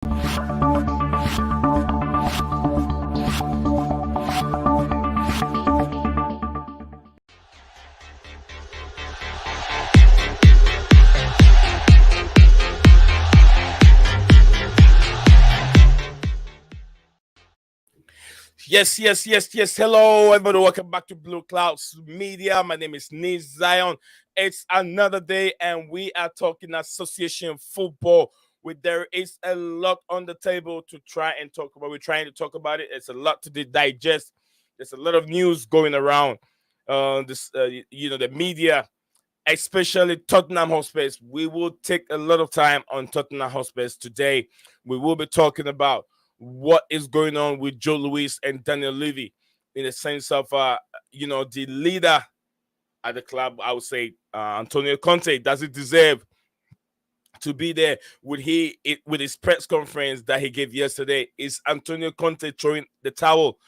Yes. Hello, everybody. Welcome back to Blue Clouds Media. My name is Niz Zion. It's another day, and we are talking association football. There is a lot on the table to try and talk about. We're trying to talk about it. It's a lot to digest. There's a lot of news going around. The media, especially Tottenham Hotspurs. We will take a lot of time on Tottenham Hotspurs today. We will be talking about what is going on with Joe Louis and Daniel Levy in the sense of, the leader at the club. I would say Antonio Conte. Does he deserve to be there? With his press conference that he gave yesterday? Is Antonio Conte throwing the towel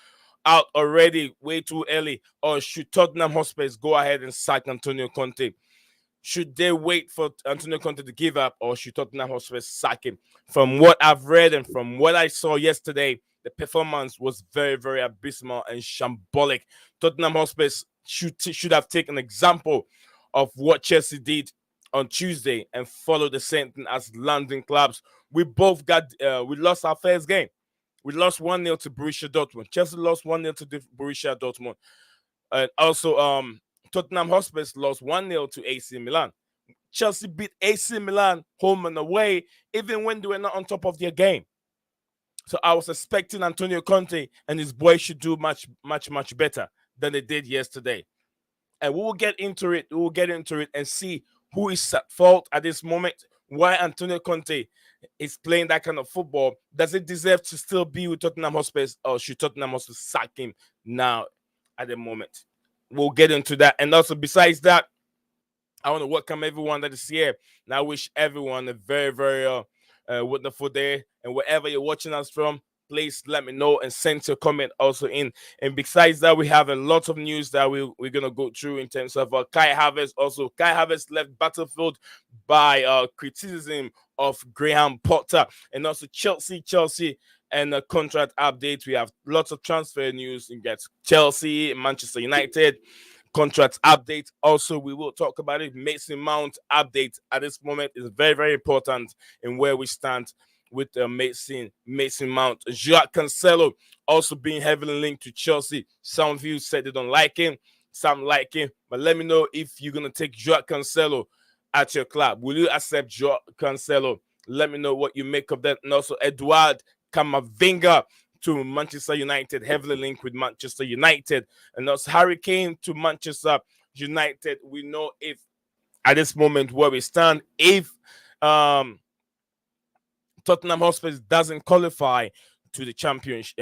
out already way too early, or should Tottenham Hotspurs go ahead and sack Antonio Conte? Should they wait for Antonio Conte to give up, or should Tottenham Hotspur sack him? From what I've read and from what I saw yesterday, the performance was very, very abysmal and shambolic. Tottenham Hotspur should have taken an example of what Chelsea did on Tuesday and follow the same thing as London clubs. We lost our first game. We lost 1-0 to Borussia Dortmund. Chelsea lost 1-0 to Borussia Dortmund. And also, Tottenham Hotspur lost 1-0 to AC Milan. Chelsea beat AC Milan home and away, even when they were not on top of their game. So I was expecting Antonio Conte and his boys should do much better than they did yesterday. And we will get into it. We will get into it and see who is at fault at this moment. Why Antonio Conte is playing that kind of football. Does it deserve to still be with Tottenham Hotspur, or should Tottenham Hotspur sack him now at the moment? We'll get into that. And also, besides that, I want to welcome everyone that is here. And I wish everyone a very, very wonderful day. And wherever you're watching us from, please let me know and send your comment also in. And besides that, we have a lot of news that we're going to go through in terms of Kai Havertz. Also, Kai Havertz left Battlefield by criticism of Graham Potter. And also Chelsea and a contract update. We have lots of transfer news. You get Chelsea, Manchester United, contract update. Also, we will talk about it. Mason Mount update at this moment is very, very important in where we stand with Mason Mount. Joao Cancelo also being heavily linked to Chelsea. Some of you said they don't like him. Some like him. But let me know if you're going to take Joao Cancelo at your club. Will you accept Joao Cancelo? Let me know what you make of that. And also, Eduard Camavinga to Manchester United, heavily linked with Manchester United. And also Harry Kane to Manchester United. We know if at this moment where we stand, if Tottenham Hotspur doesn't qualify to the Champions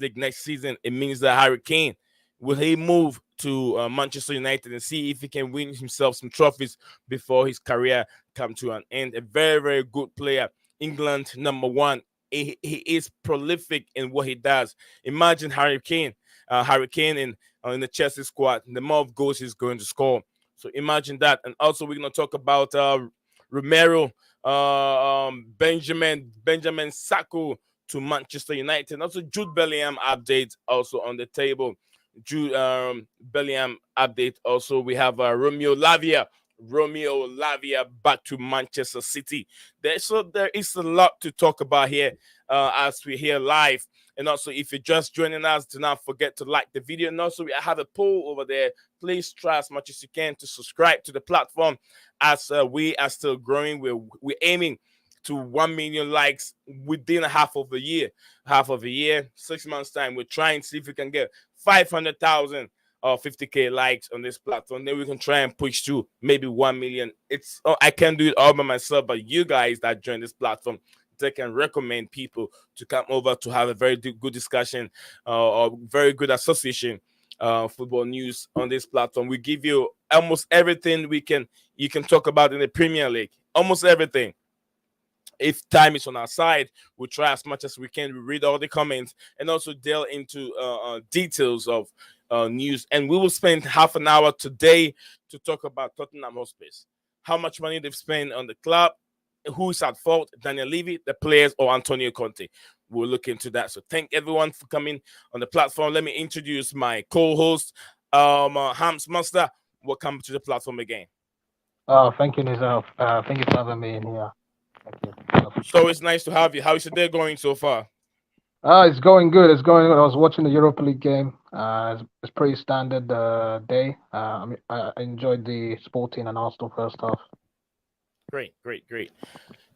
League next season, it means that Harry Kane, will he move to Manchester United and see if he can win himself some trophies before his career come to an end? A very, very good player. England number one. He is prolific in what he does. Imagine Harry Kane in the Chelsea squad. The more of goals he's going to score. So imagine that. And also we're going to talk about Romero, Benjamin Sacco to Manchester United. And also Jude Bellingham update also on the table. Jude Bellingham update. Also we have Romeo Lavia back to Manchester City. There is a lot to talk about here as we're here live. And also, if you're just joining us, do not forget to like the video. And also, I have a poll over there. Please try as much as you can to subscribe to the platform as we are still growing. We're aiming to 1 million likes within half of a year, 6 months time. We're trying to see if we can get 500,000 or 50k likes on this platform. Then we can try and push to maybe 1 million. I can't do it all by myself, but you guys that join this platform, they can recommend people to come over to have a very good discussion or very good association football news on this platform. We give you almost everything you can talk about in the Premier League, almost everything. If time is on our side, we'll try as much as we can. We read all the comments and also delve into details of news. And we will spend half an hour today to talk about Tottenham Hotspur, how much money they've spent on the club, who's at fault, Daniel Levy, the players, or Antonio Conte? We'll look into that. So thank everyone for coming on the platform. Let me introduce my co-host, Hams Master. Welcome to the platform again. Thank you, Nizam. Thank you for having me in here. Thank you. I appreciate So it. it's nice to have you. How's your day going so far? It's going good. It's going good. I was watching the Europa League game. It's pretty standard day. I mean, I enjoyed the Sporting and Arsenal first half. Great, great, great.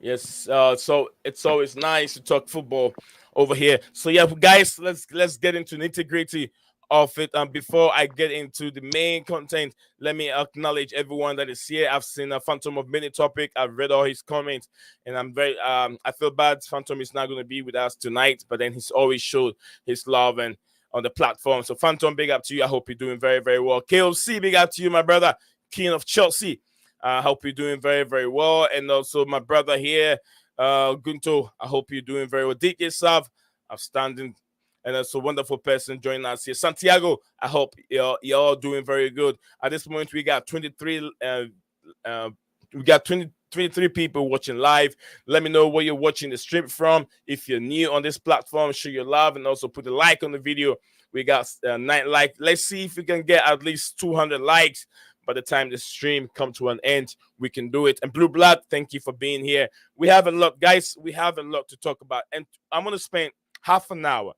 Yes, so it's always nice to talk football over here. So yeah, guys, let's get into nitty gritty of it. And before I get into the main content, let me acknowledge everyone that is here. I've seen a Phantom of Mini Topic. I've read all his comments, and I'm very I feel bad. Phantom is not going to be with us tonight, but then he's always showed his love and on the platform. So Phantom, big up to you. I hope you're doing very very well. KOC, big up to you, my brother, King of Chelsea. I hope you're doing very, very well. And also my brother here, Gunto, I hope you're doing very well. DJ Sav, outstanding. And that's a wonderful person joining us here. Santiago, I hope you're all doing very good. At this moment, we got 23, uh, we got 23 people watching live. Let me know where you're watching the stream from. If you're new on this platform, show your love and also put a like on the video. We got 9 likes. Let's see if we can get at least 200 likes by the time the stream come to an end. We can do it. And Blue Blood, thank you for being here. We have a lot, guys. We have a lot to talk about, and I'm gonna spend half an hour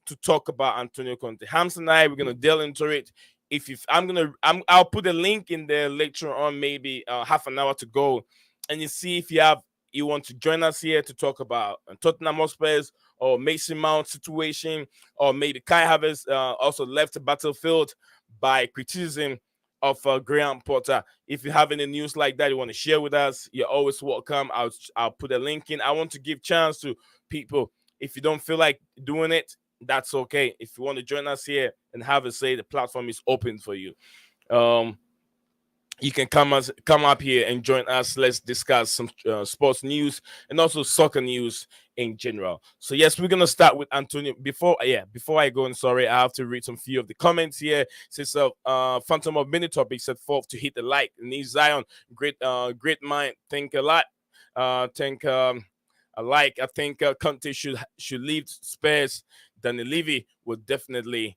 to talk about Antonio Conte. Hams and I, we're gonna delve into it. If I'll put a link in there later on, maybe half an hour to go, and you see if you want to join us here to talk about Tottenham Hotspurs or Mason Mount situation, or maybe Kai Havertz also left the battlefield by criticism of Graham Potter. If you have any news like that you want to share with us, you're always welcome. I'll put a link in. I want to give chance to people. If you don't feel like doing it, that's okay. If you want to join us here and have a say, the platform is open for you. Um, you can come up here and join us. Let's discuss some sports news and also soccer news in general. So yes, we're gonna start with Antonio. Before I go on, sorry, I have to read some few of the comments here. Since Phantom of Mini Topic set forth to hit the like. Need Zion, great mind, think a lot. Think I think Conte should leave Spurs. Danny Levy will definitely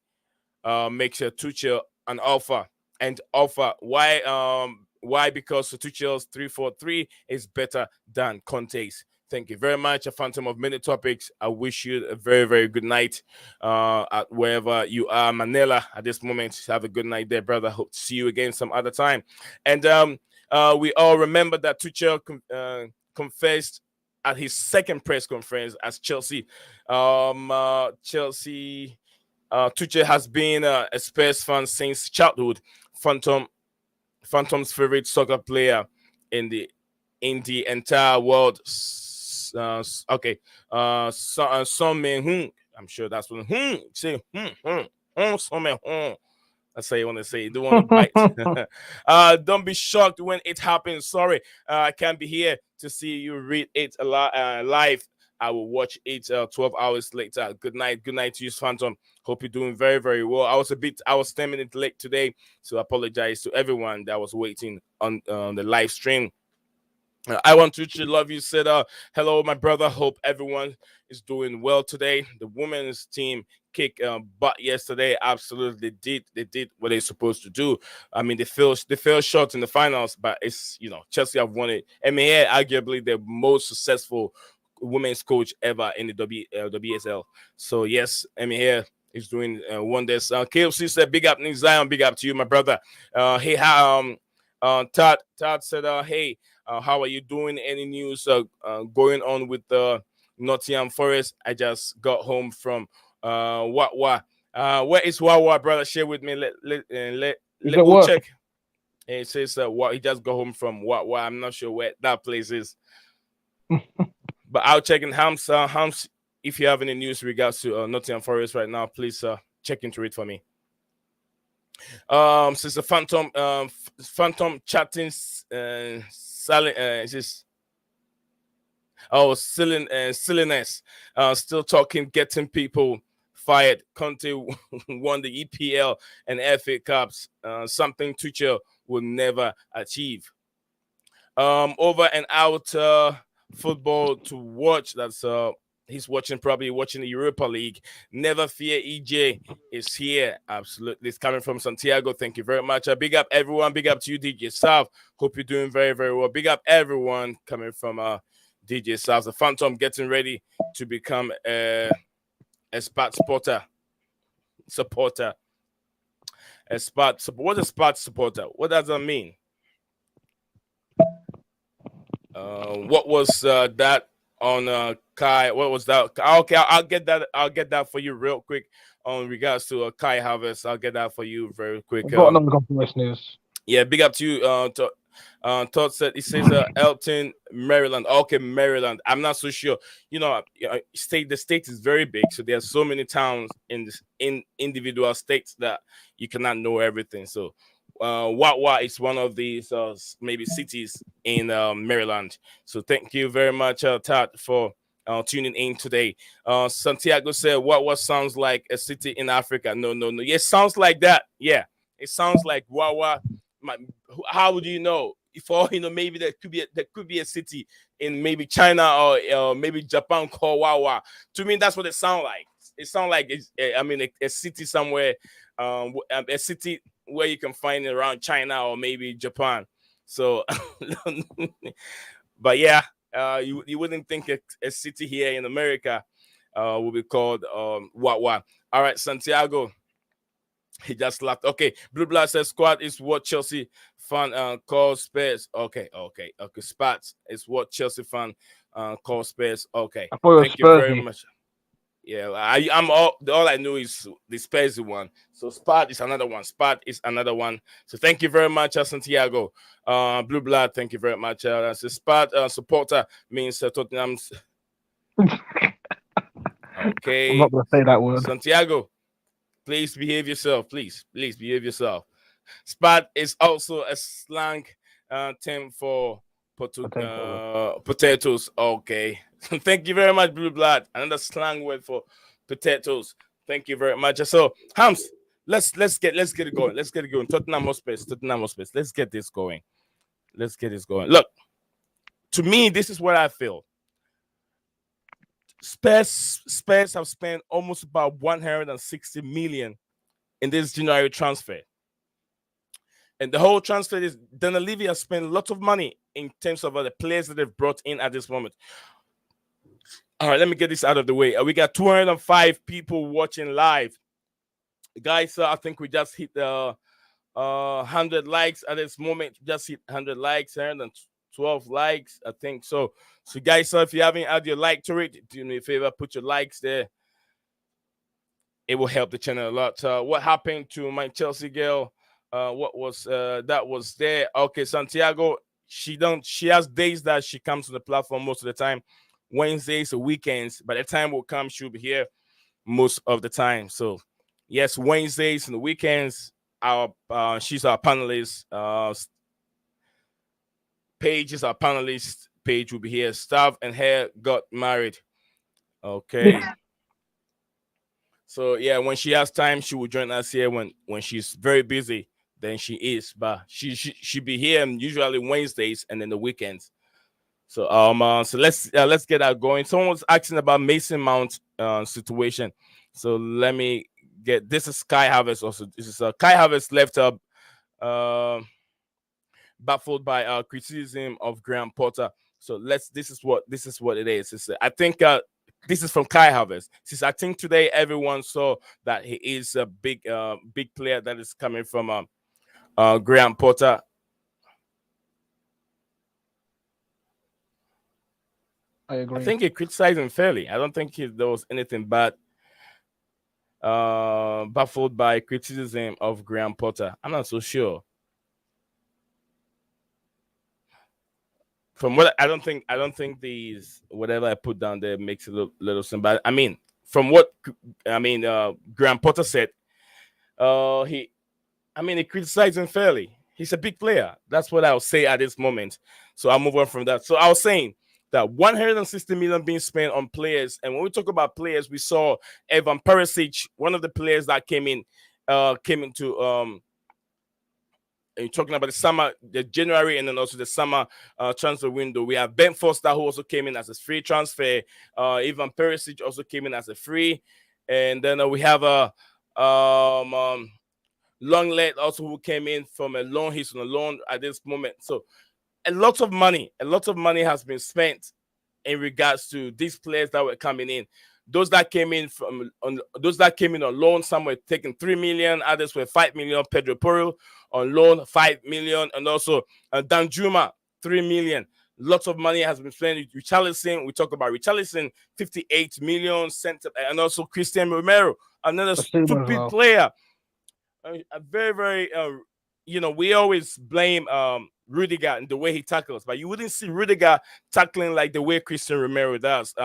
makes Tuchel an offer and offer. Why? Because Tuchel's 3-4-3 is better than Conte's. Thank you very much, a Phantom of Many Topics. I wish you a very, very good night at wherever you are. Manila, at this moment, have a good night there, brother. Hope to see you again some other time. And we all remember that Tuchel confessed at his second press conference as Chelsea. Chelsea Tuchel has been a Spurs fan since childhood. Phantom, Phantom's favorite soccer player in the entire world. Okay, Son Min. I'm sure that's what. Say Son Min. That's how you want to say. Don't want to bite. Don't be shocked when it happens. Sorry, I can't be here to see you read it live. I will watch it 12 hours later. Good night. Good night to you, Phantom. Hope you're doing very, very well. I was 10 minutes late today, so I apologize to everyone that was waiting on the live stream. I want to love you. Said, hello, my brother. Hope everyone is doing well today. The women's team kicked butt yesterday. Absolutely did. They did what they're supposed to do. I mean, they fell short in the finals, but it's Chelsea have won it. I mean, yeah, arguably the most successful women's coach ever in the WSL. So yes, I mean here is doing wonders. KFC said, "Big up, Nick Zion. Big up to you, my brother." Hey, Todd said, "Hey." How are you doing? Any news going on with the Nottingham Forest? I just got home from Wawa. Where is Wawa, brother? Share with me. Is Let it we'll work? check. And it says what he just got home from Wawa. I'm not sure where that place is, but I'll check in Hams. If you have any news regards to Nottingham Forest right now, please check into it for me. Since the Phantom chatting selling is this silliness, still talking, getting people fired. Conte won the EPL and FA Cups, something Tuchel will never achieve. Over and out. football to watch. That's he's watching, probably watching the Europa League. Never fear, EJ is here. Absolutely, it's coming from Santiago. Thank you very much. Big up everyone. Big up to you, DJ South. Hope you're doing very very well. Big up everyone coming from DJ South. The Phantom getting ready to become a spot supporter. What's a spot supporter? What does that mean? What was that on Kai? What was that? Okay, I'll get that. I'll get that for you real quick. On regards to Kai Harvest, I'll get that for you very quick. I've got another confirmation news. Yeah, big up to you. Todd said it says Elton, Maryland. Okay, Maryland. I'm not so sure. The state is very big, so there are so many towns in individual states that you cannot know everything. So, Wawa is one of these maybe cities in Maryland. So thank you very much, Todd, for tuning in today. Santiago said, "What sounds like a city in Africa?" No, no, no. Yeah, it sounds like that. Yeah, it sounds like Wawa. How would you know? If all maybe there could be a city in maybe China or maybe Japan called Wawa. To me, that's what it sounds like. It sounds like a city somewhere, a city where you can find it around China or maybe Japan. So, but yeah, you wouldn't think a city here in America will be called Wawa. All right, Santiago. He just laughed. Okay, Blue Blood says squad is what Chelsea fan calls Spurs. Okay. Spats is what Chelsea fan calls Spurs. Okay, I thought it was thank you very Spursy. much. Yeah, I'm all I know is the Spurs one. So Spat is another one. Spat is another one. So thank you very much, Santiago. Blue Blood, thank you very much. So Spat supporter means Tottenham's. I'm Okay, not gonna say that word. Santiago. Please behave yourself. Please behave yourself. Spat is also a slang term for Potato. potatoes. Okay. Thank you very much, Blue Blood. Another slang word for potatoes. Thank you very much. So, Hams, let's get it going. Let's get it going. Tottenham Hotspur. Let's get this going. Look, to me, this is what I feel. Spurs have spent almost about 160 million in this January transfer. And the whole transfer is Dan Levy has spent a lot of money in terms of the players that they've brought in at this moment. All right, let me get this out of the way. We got 205 people watching live. Guys, I think we just hit 100 likes at this moment. Just hit 100 likes, 112 likes, I think so. So, guys, if you haven't added your like to it, do me a favor, put your likes there. It will help the channel a lot. What happened to my Chelsea girl? What was that was there? Okay, Santiago. She has days that she comes to the platform most of the time. Wednesdays or weekends. By the time will come, she'll be here most of the time. So yes, Wednesdays and the weekends. She's our panelist. Paige is our panelist. Paige will be here. Stav and her got married. Okay. So yeah, when she has time, she will join us here. When she's very busy, then she is. But she be here usually Wednesdays and then the weekends. So so let's get that going. Someone was asking about Mason Mount situation. So let me get this is Kai Harvest also. This is Kai Harvest left up baffled by criticism of Graham Potter. So this is what it is. I think this is from Kai Harvest. Since I think today everyone saw that he is a big player that is coming from Graham Potter. I agree. I think he criticized him fairly. I don't think there was anything bad. Baffled by criticism of Graham Potter. I'm not so sure. From what I don't think these whatever I put down there makes it look little simple. But I mean, from what Graham Potter said, he criticized him fairly. He's a big player. That's what I'll say at this moment. So I'll move on from that. So I was saying that 160 million being spent on players, and when we talk about players, we saw Evan Perisic, one of the players that came into and talking about the summer, the January, and then also the summer transfer window. We have Ben Foster, who also came in as a free transfer. Ivan Perisic also came in as a free, and then we have a Longlet also who came in from a loan. He's on a loan at this moment. So a lot of money has been spent in regards to these players that were coming in. Those that came in on loan, some were taking 3 million, others were 5 million. Pedro Porro on loan, 5 million, and also Danjuma, 3 million. Lots of money has been spent. Richarlison, we talk about Richarlison, 58 million center, and also Christian Romero, another Basuma as stupid well. player. A very, very, we always blame Rudiger and the way he tackles, but you wouldn't see Rudiger tackling like the way Christian Romero does.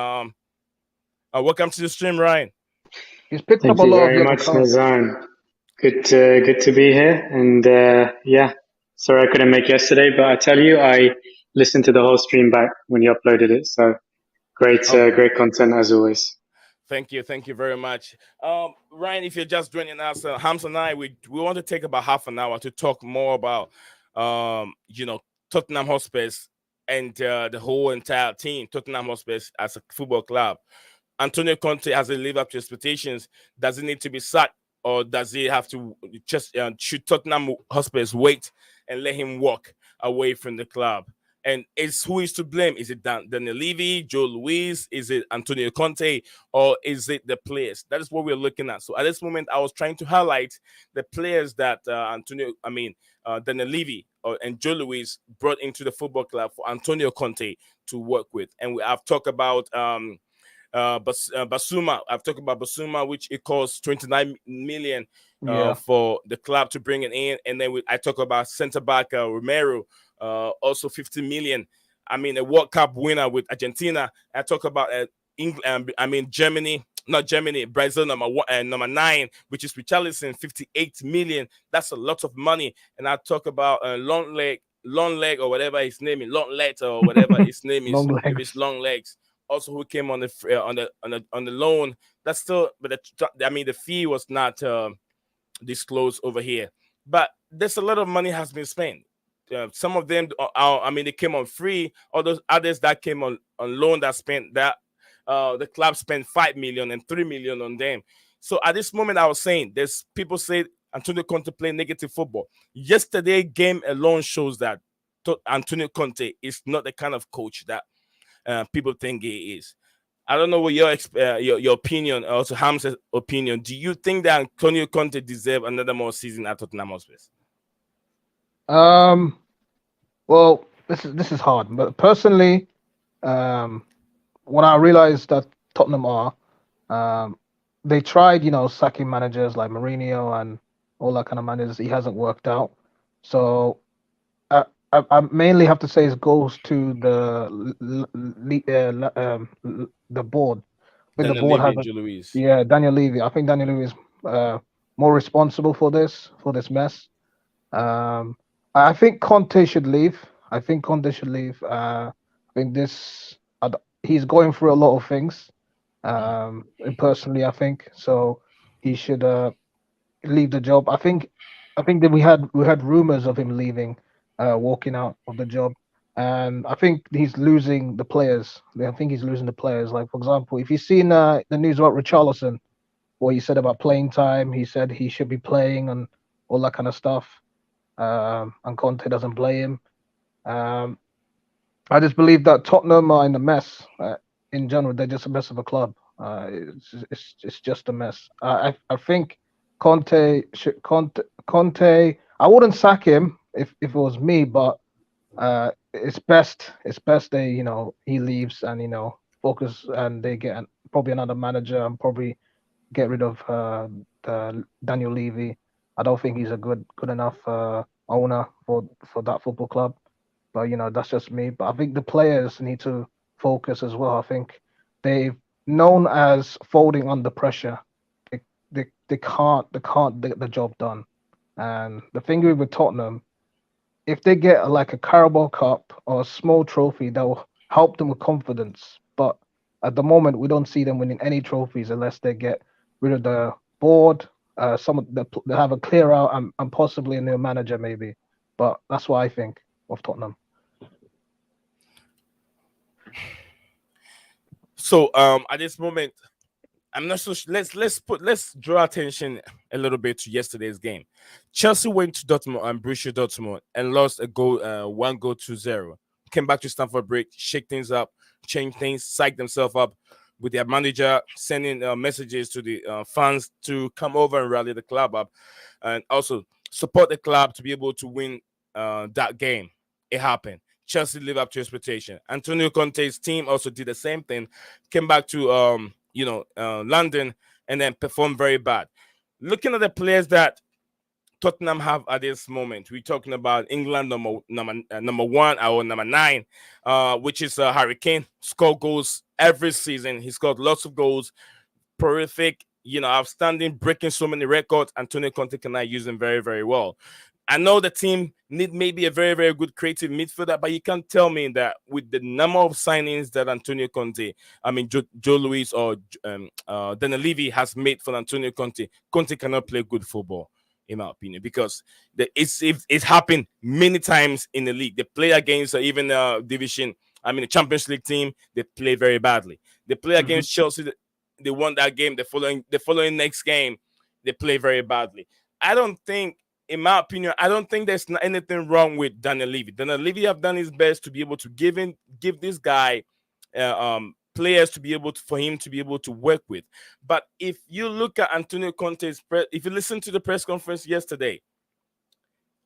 Welcome to the stream, Ryan. He's picked up Thank a you lot of very yellow much, cards. Nazan. Good to be here. And yeah, sorry I couldn't make yesterday, but I tell you, I listened to the whole stream back when you uploaded it. So Okay. great content as always. Thank you very much. Ryan, if you're just joining us, Hams and I, we want to take about half an hour to talk more about, Tottenham Hotspurs and the whole entire team, Tottenham Hotspurs as a football club. Antonio Conte has to live up to expectations. Does he need to be sacked, or does he have to just should Tottenham Hotspurs wait and let him walk away from the club? And who is to blame? Is it Daniel Levy, Joe Luis? Is it Antonio Conte, or is it the players? That is what we're looking at. So at this moment, I was trying to highlight the players that Daniel Levy and Joe Luis brought into the football club for Antonio Conte to work with. And I've talked about Basuma. I've talked about Basuma, which it costs 29 million Yeah. for the club to bring it in. And then I talk about centre back Romero, also 50 million. I mean, a World Cup winner with Argentina. I talk about England. Germany. Not Germany, Brazil number 9, which is Richarlison, 58 million. That's a lot of money. And I talk about long leg or whatever his name is, long legs or whatever his name is, Long if it's legs. long legs. Also, who came on the loan? That's still, but the fee was not disclosed over here. But there's a lot of money has been spent. Some of them, they came on free. Others that came on loan that spent that. The club spent 5 million and 3 million on them. So at this moment, I was saying, there's people say Antonio Conte play negative football. Yesterday game alone shows that Antonio Conte is not the kind of coach that people think he is. I don't know what your opinion, also Ham's opinion. Do you think that Antonio Conte deserve another more season at Tottenham Hotspur? Well, this is hard, but personally, um, when I realized that Tottenham are, um, they tried, sacking managers like Mourinho and all that kind of managers. He hasn't worked out. So I mainly have to say it goes to the board. I think the Daniel board Levy and hasn't. Joe Luis. Yeah, Daniel Levy. I think Daniel Levy is more responsible for this mess. Um, I think Conte should leave. I think Conte should leave. I think he's going through a lot of things. And personally, I think so. He should leave the job. I think that we had rumors of him leaving, walking out of the job, and I think he's losing the players. I think he's losing the players. Like for example, if you've seen the news about Richarlison, what he said about playing time, he said he should be playing and all that kind of stuff. And Conte doesn't play him. Um, I just believe that Tottenham are in a mess. In general, they're just a mess of a club. It's just a mess. I think Conte. I wouldn't sack him if it was me, but it's best they he leaves and focus and they get probably another manager and probably get rid of Daniel Levy. I don't think he's a good enough owner for that football club. But that's just me. But I think the players need to focus as well. I think they've known as folding under pressure. They can't get the job done. And the thing with Tottenham, if they get like a Carabao Cup or a small trophy, that will help them with confidence. But at the moment, we don't see them winning any trophies unless they get rid of the board. They have a clear out and possibly a new manager maybe. But that's what I think of Tottenham. So at this moment, I'm not so. Let's draw attention a little bit to yesterday's game. Chelsea went to Dortmund and Borussia Dortmund and lost a goal, 1-0. Came back to Stamford Bridge, shake things up, change things, psych themselves up with their manager, sending messages to the fans to come over and rally the club up, and also support the club to be able to win that game. It happened. Chelsea lived up to expectation. Antonio Conte's team also did the same thing. Came back to London and then performed very bad. Looking at the players that Tottenham have at this moment, we're talking about England number one or number 9, which is Harry Kane. Score goals every season. He scored lots of goals, prolific, outstanding, breaking so many records. Antonio Conte cannot use them very, very well. I know the team need maybe a very, very good creative midfielder, but you can't tell me that with the number of signings that Antonio Conte, Joe Luis or Daniel Levy has made for Antonio Conte, Conte cannot play good football, in my opinion, because it's happened many times in the league. They play against even the Champions League team, they play very badly. They play against Chelsea, they won that game. The following next game, they play very badly. In my opinion, I don't think there's anything wrong with Daniel Levy. Daniel Levy have done his best to be able to give this guy players for him to be able to work with. But if you look at Antonio Conte's if you listen to the press conference yesterday,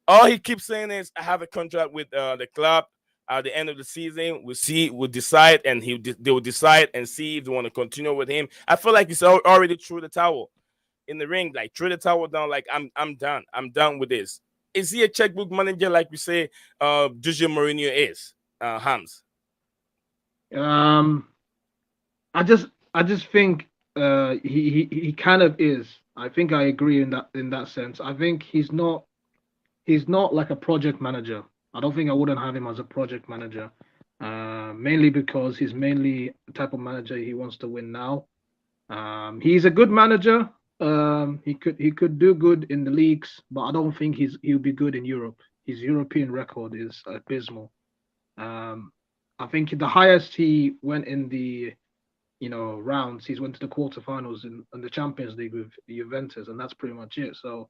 all he keeps saying is, "I have a contract with the club. At the end of the season, we'll decide, and they will decide and see if they want to continue with him." I feel like he's already threw the towel in the ring, like threw the towel down, like I'm done. I'm done with this. Is he a checkbook manager like we say Jose Mourinho is? Hans. I just think he kind of is. I think I agree in that sense. I think he's not like a project manager. I don't think I wouldn't have him as a project manager. Mainly because he's mainly the type of manager he wants to win now. He's a good manager. He could do good in the leagues, but I don't think he'll be good in Europe. His European record is abysmal. I think the highest he went in the rounds, he's went to the quarterfinals in the Champions League with Juventus, and that's pretty much it. So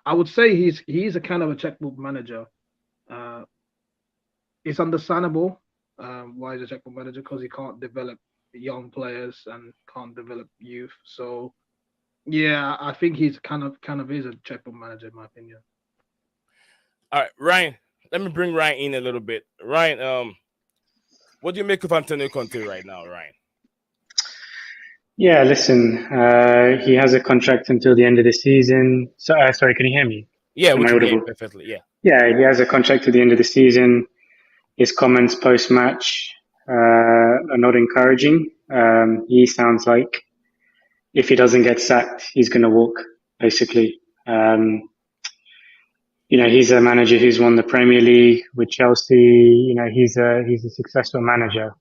I would say he's a kind of a checkbook manager. It's understandable why he's a checkbook manager, because he can't develop young players and can't develop youth. So yeah, I think he's kind of is a checkbook manager in my opinion. All right, Ryan. Let me bring Ryan in a little bit. Ryan, what do you make of Antonio Conte right now, Ryan? Yeah, listen, he has a contract until the end of the season. So, sorry, can you hear me? Yeah, we can hear you perfectly. Yeah. Yeah, he has a contract to the end of the season. His comments post-match are not encouraging. He sounds like if he doesn't get sacked, he's going to walk, basically. He's a manager who's won the Premier League with Chelsea. He's a successful manager.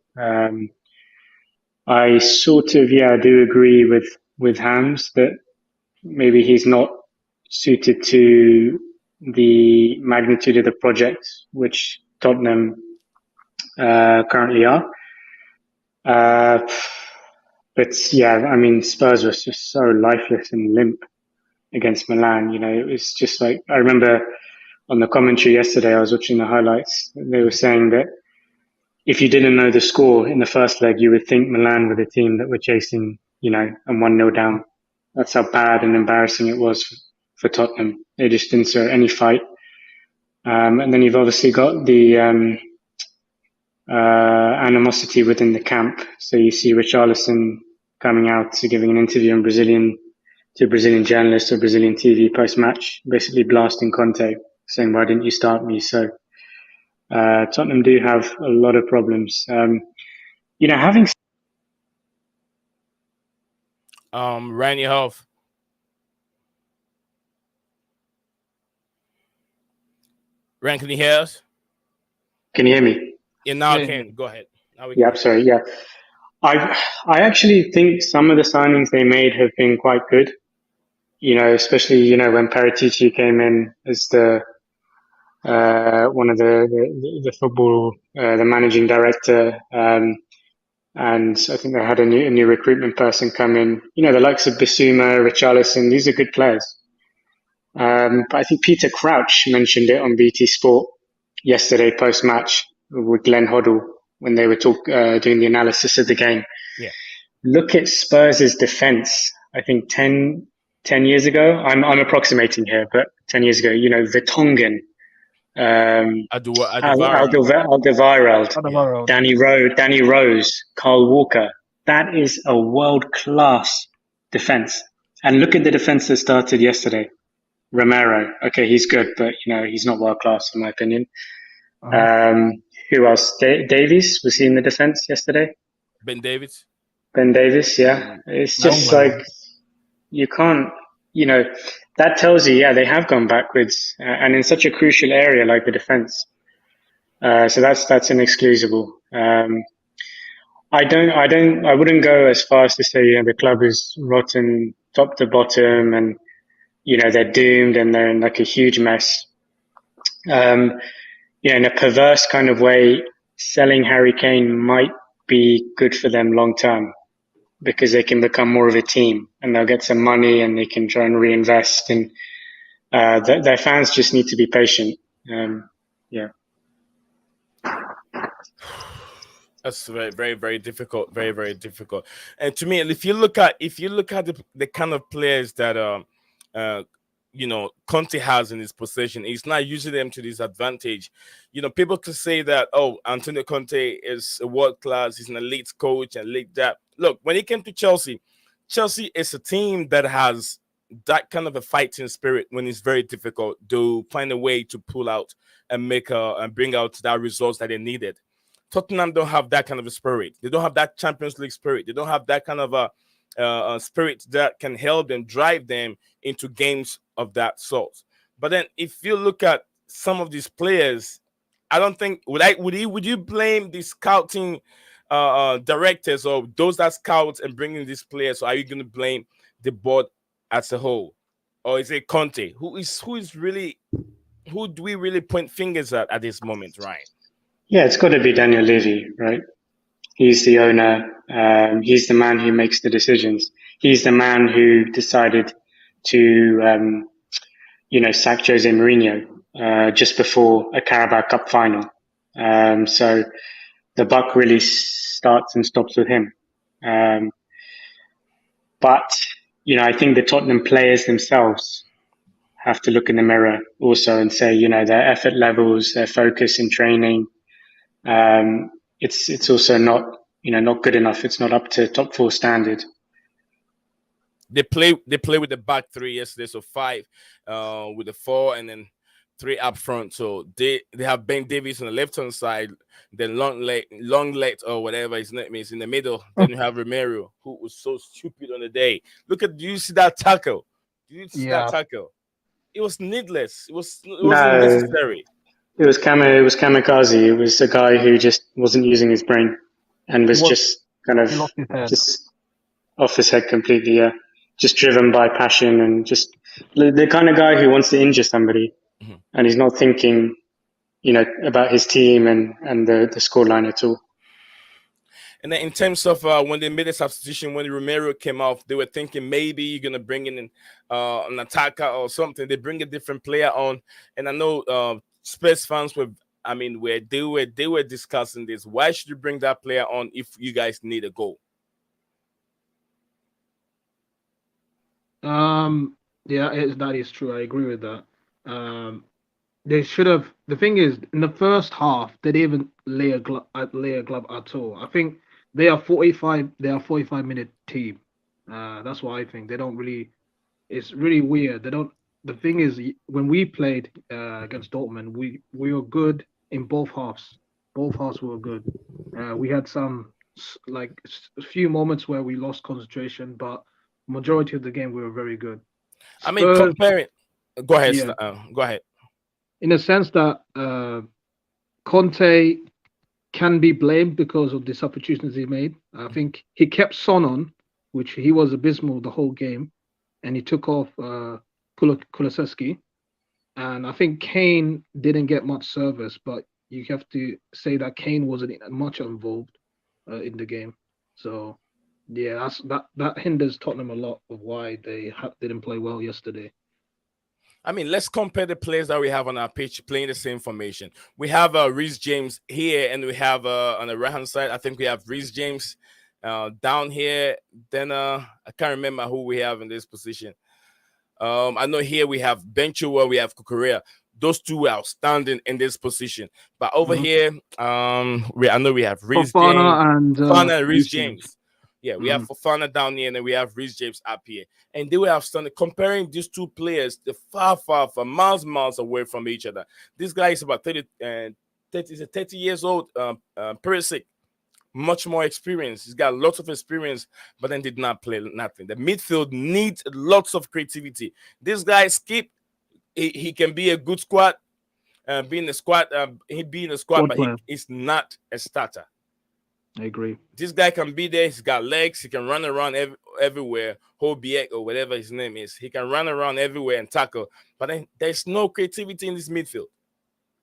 I sort of, do agree with Hams that maybe he's not suited to the magnitude of the project which Tottenham currently are. But yeah, Spurs was just so lifeless and limp against Milan. It was just like, I remember on the commentary yesterday, I was watching the highlights. They were saying that if you didn't know the score in the first leg, you would think Milan were the team that were chasing, and 1-0 down. That's how bad and embarrassing it was for Tottenham. They just didn't show any fight. And then you've obviously got the animosity within the camp. So you see Richarlison coming out to giving an interview to a Brazilian journalist or Brazilian TV post-match, basically blasting Conte, saying, "Why didn't you start me?" So Tottenham do have a lot of problems. Having Ryan, your health. Ryan, can you hear us? Can you hear me? Yeah, now I can. Go ahead. Yeah, I'm sorry. Yeah, I actually think some of the signings they made have been quite good. Especially when Paratici came in as the one of the football, the managing director, and I think they had a new recruitment person come in. You know, the likes of Bissouma, Richarlison, these are good players. But I think Peter Crouch mentioned it on BT Sport yesterday post match with Glenn Hoddle when they were doing the analysis of the game. Yeah. Look at Spurs' defense. I think 10 years ago, I'm approximating here, but 10 years ago, you know, Vertonghen, Aduvara. Alderweireld, Yeah. Otherwise, Danny Rose, Carl Walker. That is a world-class defense. And look at the defense that started yesterday. Romero. Okay, he's good, but you know, he's not world-class in my opinion. Who else? Davies, was he in the defense yesterday? Ben Davies. Ben Davis, yeah. It's just like, you can't, you know, that tells you, yeah, they have gone backwards, and in such a crucial area like the defense. So that's inexcusable. I wouldn't go as far as to say, you know, the club is rotten top to bottom and, you know, they're doomed and they're in like a huge mess. Yeah, in a perverse kind of way, selling Harry Kane might be good for them long term because they can become more of a team and they'll get some money and they can try and reinvest. And their fans just need to be patient. Yeah. That's very, very, very difficult. Very, very difficult. And to me, if you look at the kind of players that you know, Conte has in his possession, he's not using them to his advantage. You know, people could say that, oh, Antonio Conte is a world class, he's an elite coach, and elite that. Look, when he came to Chelsea, Chelsea is a team that has that kind of a fighting spirit when it's very difficult to find a way to pull out and and bring out that results that they needed. Tottenham don't have that kind of a spirit. They don't have that Champions League spirit. They don't have that kind of a spirit that can help them drive them into games of that sort. But then, if you look at some of these players, I don't think would you blame the scouting directors or those that scout and bringing these players? Or are you going to blame the board as a whole, or is it Conte? Who do we really point fingers at this moment, Ryan? Yeah, it's got to be Daniel Levy, right? He's the owner. He's the man who makes the decisions. He's the man who decided to, sack Jose Mourinho just before a Carabao Cup final. So the buck really starts and stops with him. But you know, I think the Tottenham players themselves have to look in the mirror also and say, you know, their effort levels, their focus in training. It's also not good enough. It's not up to top four standard. They play with the back three yesterday, so five with the four and then three up front. So they have Ben Davies on the left hand side, then long leg or whatever his name is in the middle. Then you have Romero, who was so stupid on the day. Do you see that tackle? That tackle? It was needless. It wasn't necessary. It was kamikaze. It was a guy who just wasn't using his brain and was just kind of just off his head completely. Yeah, just driven by passion and just the kind of guy who wants to injure somebody, and he's not thinking, you know, about his team and the scoreline at all. And then in terms of when they made a substitution, when Romero came off, they were thinking maybe you're gonna bring in an attacker or something. They bring a different player on, and I know Spurs fans they were discussing this. Why should you bring that player on if you guys need a goal? That is true. I agree with that. They should have. The thing is, in the first half, they didn't even lay a glove at all. I think they are 45. They are 45-minute team. That's what I think. They don't really. It's really weird. They don't. The thing is, when we played against Dortmund, we were good in both halves. Both halves were good. We had some a few moments where we lost concentration, but majority of the game we were very good. I mean, comparing. Go ahead. Yeah. Go ahead. In a sense that Conte can be blamed because of the substitutions he made. I think he kept Son on, which he was abysmal the whole game, and he took off Kulusevski. and I think Kane didn't get much service, but you have to say that Kane wasn't much involved in the game. So yeah, that hinders Tottenham a lot of why they didn't play well yesterday. I mean, let's compare the players that we have on our pitch playing the same formation. We have Reece James here, and we have on the right hand side, I think we have Reece James down here. Then I can't remember who we have in this position. I know here we have Benchua, we have Kukurea. Those two are outstanding in this position. But over Mhm. here, I know we have Reece James, Fofana and Fofana and Reece Reece James. James. Yeah, we have Mhm. Fofana down here, and then we have Reece James up here. And they were outstanding. Comparing these two players, they're far, miles away from each other. This guy is about 30, 30 is 30 years old. Perisic, much more experience. He's got lots of experience, but then did not play nothing. The midfield needs lots of creativity. This guy Skip, he can be a good squad, being a squad, he be in a squad, Squad but he player. is not a starter. I agree. This guy can be there. He's got legs. He can run around everywhere. Hobiek or whatever his name is. He can run around everywhere and tackle. But then there's no creativity in this midfield.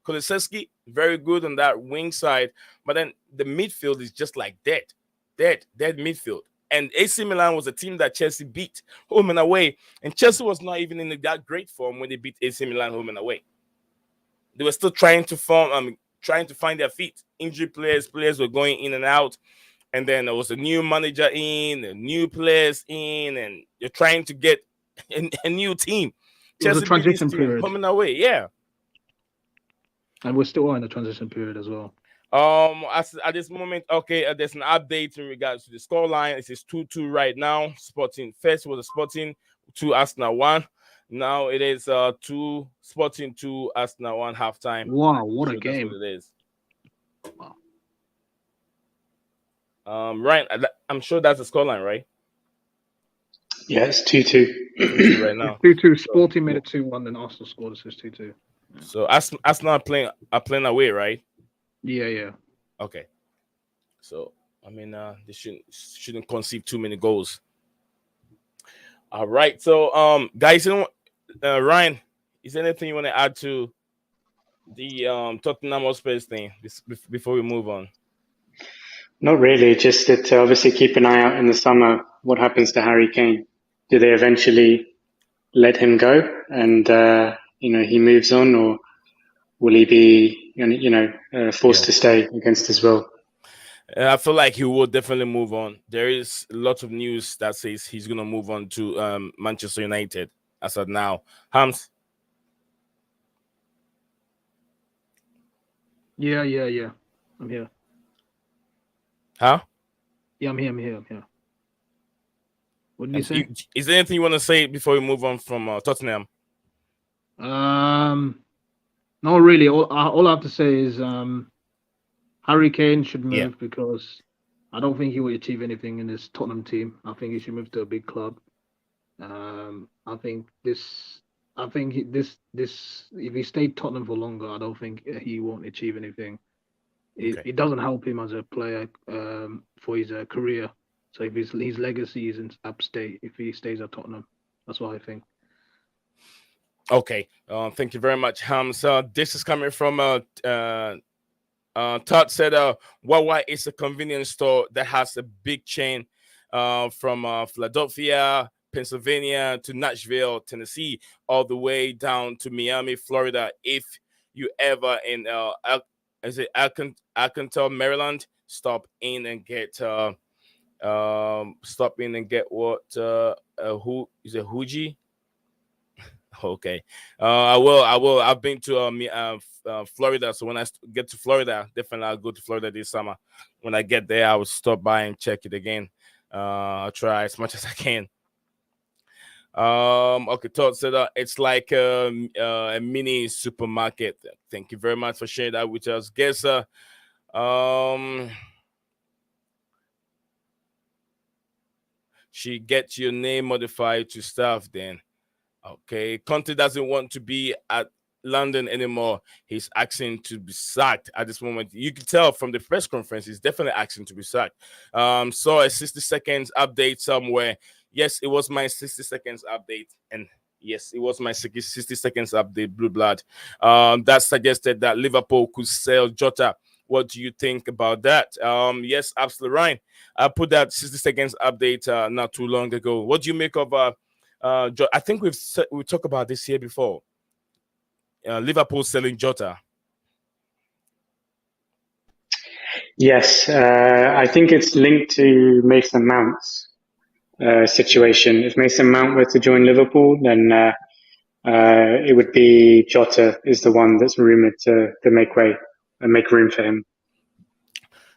Kulusevski, very good on that wing side. But then the midfield is just like dead midfield. And AC Milan was a team that Chelsea beat home and away. And Chelsea was not even in that great form when they beat AC Milan home and away. They were still trying to trying to find their feet. Injury players were going in and out. And then there was a new manager in, a new players in, and you're trying to get a new team. It was a Chelsea beat this transition team period, home and away, yeah. and we're still in the transition period as well. At this moment, okay, there's an update in regards to the scoreline. It is 2-2 right now. Sporting first was a Sporting 2 Arsenal 1. Now it is 2 Sporting 2 Arsenal 1 halftime. Wow, what a So that's game! what it is. Wow. Ryan, I'm sure that's the scoreline, right? Yeah, it's 2-2. 2-2 right now. 2-2. So, Sporting made it 2-1, then Arsenal scored. It says 2-2. so Arsenal are playing away, right? Yeah. Okay. So I mean, they shouldn't concede too many goals. All right. So guys, Ryan, is there anything you want to add to the Tottenham Hotspur thing before we move on? Not really, just that obviously keep an eye out in the summer what happens to Harry Kane. Do they eventually let him go and, he moves on, or will he be, forced Yeah. to stay against his will? I feel like he will definitely move on. There is lots of news that says he's going to move on to Manchester United as of now. Hams? Yeah. I'm here. Huh? Yeah, I'm here. What did you say? Is there anything you want to say before we move on from Tottenham? No, really. All I have to say is Harry Kane should move because I don't think he will achieve anything in this Tottenham team. I think he should move to a big club. I think this. If he stayed Tottenham for longer, I don't think he won't achieve anything. It doesn't help him as a player for his career. So if his legacy isn't upstate, if he stays at Tottenham, that's what I think. Okay. Thank you very much, Hams. This is coming from Todd said, Wawa is a convenience store that has a big chain from Philadelphia, Pennsylvania to Nashville, Tennessee, all the way down to Miami, Florida. If you ever in Arkansas, Maryland, stop in and get what who is it, Huji? Okay. I will. I've been to Florida, so when I get to Florida, definitely I'll go to Florida this summer. When I get there, I will stop by and check it again. I'll try as much as I can. Okay, Todd said it's like a mini supermarket. Thank you very much for sharing that with us. Guess she gets your name modified to staff then. Okay, Conte doesn't want to be at London anymore. He's asking to be sacked at this moment. You can tell from the press conference, he's definitely asking to be sacked. Saw a 60 seconds update somewhere. Yes, it was my 60 seconds update, and Yes, it was my 60 seconds update, Blue Blood. That suggested that Liverpool could sell Jota. What do you think about that? Yes, absolutely right. I put that 60 seconds update not too long ago. What do you make of I think we talked about this here before. Liverpool selling Jota. Yes, I think it's linked to Mason Mount's situation. If Mason Mount were to join Liverpool, then it would be Jota is the one that's rumored to make way and make room for him.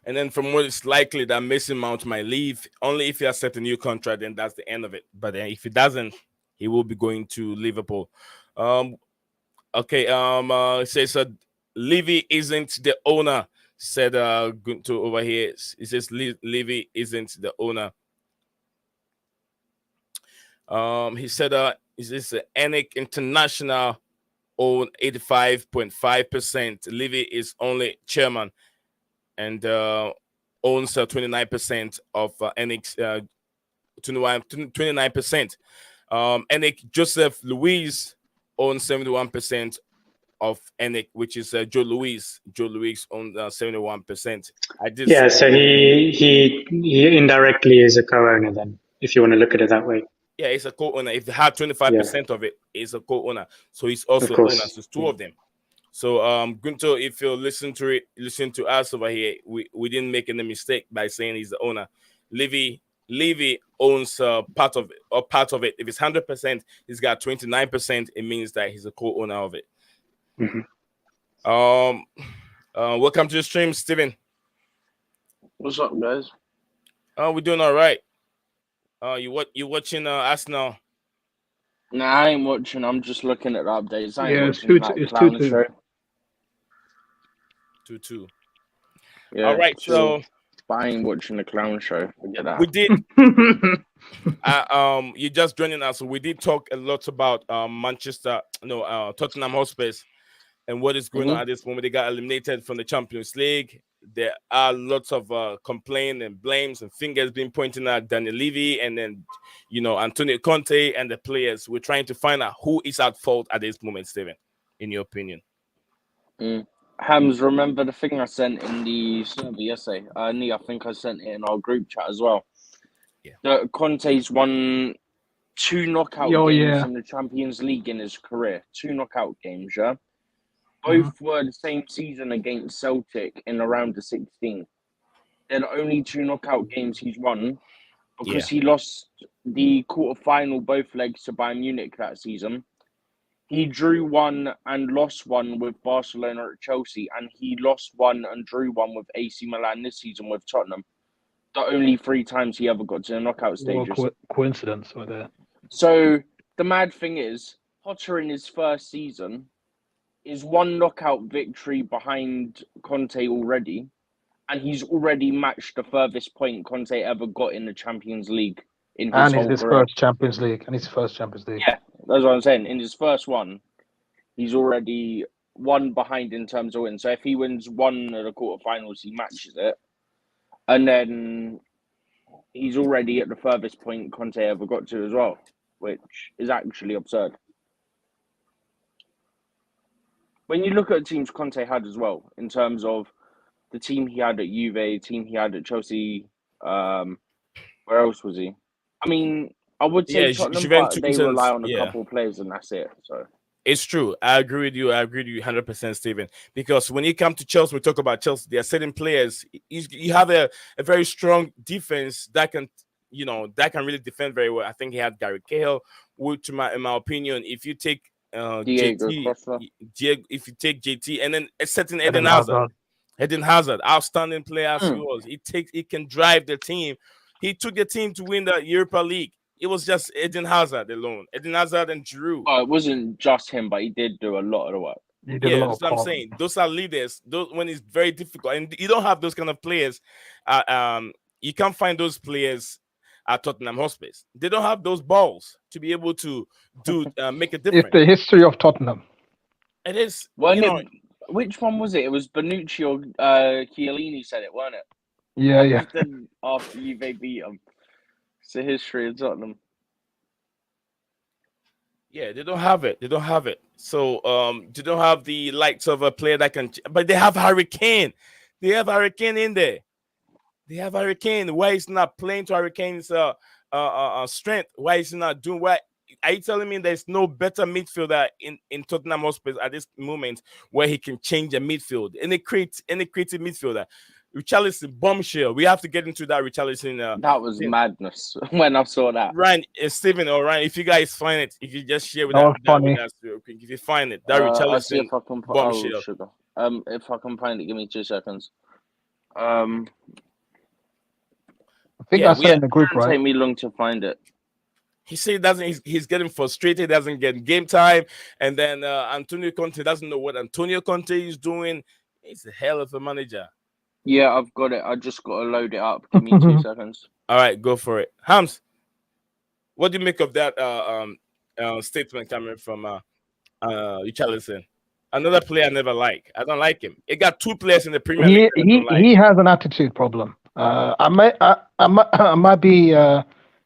And then from what it's likely that Mason Mount might leave, only if he accepts a new contract, then that's the end of it. But then if he doesn't, he will be going to Liverpool. Okay, it says Levy isn't the owner, said Gunto over here. It says Levy isn't the owner. He said is this ENIC International own 85.5%. Levy is only chairman and owns 29% of ENIC 29%. ENIC Joseph Louise owns 71% of ENIC, which is Joe Louise. Joe Louise owns 71%. Yeah, so he indirectly is a co-owner then, if you want to look at it that way. Yeah, he's a co-owner. If they had 25% of it, he's a co-owner. So he's also Of an course. owner. So it's two of them. So Gunto, if you listen to us over here, we didn't make any mistake by saying he's the owner. Levy owns part of it. If it's 100%, he's got 29%. It means that he's a co-owner of it. Mm-hmm. Welcome to the stream, Steven. What's up, guys? We're doing all right. You watching Arsenal? Nah, I ain't watching. I'm just looking at the updates. I ain't Yeah, watching that clown 2-2. show. 2-2. Yeah, all right, so but I ain't watching the clown show. Forget that. we did. You're just joining us. We did talk a lot about Tottenham Hotspurs and what is going on at this moment. They got eliminated from the Champions League. There are lots of complaints and blames and fingers being pointed at Daniel Levy and then, Antonio Conte and the players. We're trying to find out who is at fault at this moment, Steven, in your opinion. Hams, remember the thing I sent in the survey yesterday? I think I sent it in our group chat as well. Yeah. Conte's won 2 knockout games in the Champions League in his career. 2 knockout games, yeah? Both were the same season against Celtic in the round of 16. They're the only 2 knockout games he's won because he lost the quarter-final both legs to Bayern Munich that season. He drew 1 and lost 1 with Barcelona at Chelsea, and he lost 1 and drew 1 with AC Milan this season with Tottenham. The only 3 times he ever got to the knockout stages. Coincidence right there. So the mad thing is, Potter in his first season is 1 knockout victory behind Conte already, and he's already matched the furthest point Conte ever got in the Champions League in his whole career. First Champions League. Yeah, that's what I'm saying. In his first one, he's already 1 behind in terms of wins. So if he wins 1 of the quarterfinals, he matches it, and then he's already at the furthest point Conte ever got to as well, which is actually absurd. When you look at teams Conte had as well, in terms of the team he had at Juve, team he had at Chelsea, where else was he? I mean, I would say Tottenham, but they rely on a couple of players and that's it. So it's true. I agree with you. 100%, Stephen. Because when you come to Chelsea, we talk about Chelsea. There are certain players. You have a very strong defense that can really defend very well. I think he had Gary Cahill, which, in my opinion, if you take if you take JT and then a certain Eden Hazard, outstanding player as he was, he can drive the team. He took the team to win the Europa League. It was just Eden Hazard alone. Eden Hazard and Giroud. It wasn't just him, but he did do a lot of the work. That's what I'm saying. Those are leaders. When it's very difficult, and you don't have those kind of players. You can't find those players at Tottenham Hotspur. They don't have those balls to be able to make a difference. It's the history of Tottenham. It is. Which one was it? It was Bonucci or Chiellini said it, weren't it? Yeah. Then after Juve beat them. It's the history of Tottenham. Yeah, they don't have it. They don't have it. So they don't have the likes of a player that can. But they have Hurricane. They have Hurricane in there. They have Hurricane. Why is not playing to Hurricane's strength? Why is he not doing what? Are you telling me there's no better midfielder in Tottenham Hotspur at this moment where he can change a midfield? Any creative midfielder. Richarlison bombshell. We have to get into that Richarlison. That was thing. madness when I saw that. Ryan, Steven, or Ryan, if you guys find it, if you just share with That was that with funny. us real quick. If you find it, that I'll see Richarlison if I can. Oh, bombshell. sugar. If I can find it, give me 2 seconds. I think Yeah, I said in the group, It right? take me long to find it. he said he doesn't. He's getting frustrated. Doesn't get game time, and then Antonio Conte doesn't know what Antonio Conte is doing. He's a hell of a manager. Yeah, I've got it. I just got to load it up. Give me 2 seconds. All right, go for it, Hams. What do you make of that statement coming from Richarlison? Another player I never like. I don't like him. It got 2 players in the Premier League. He has an attitude problem. I might be.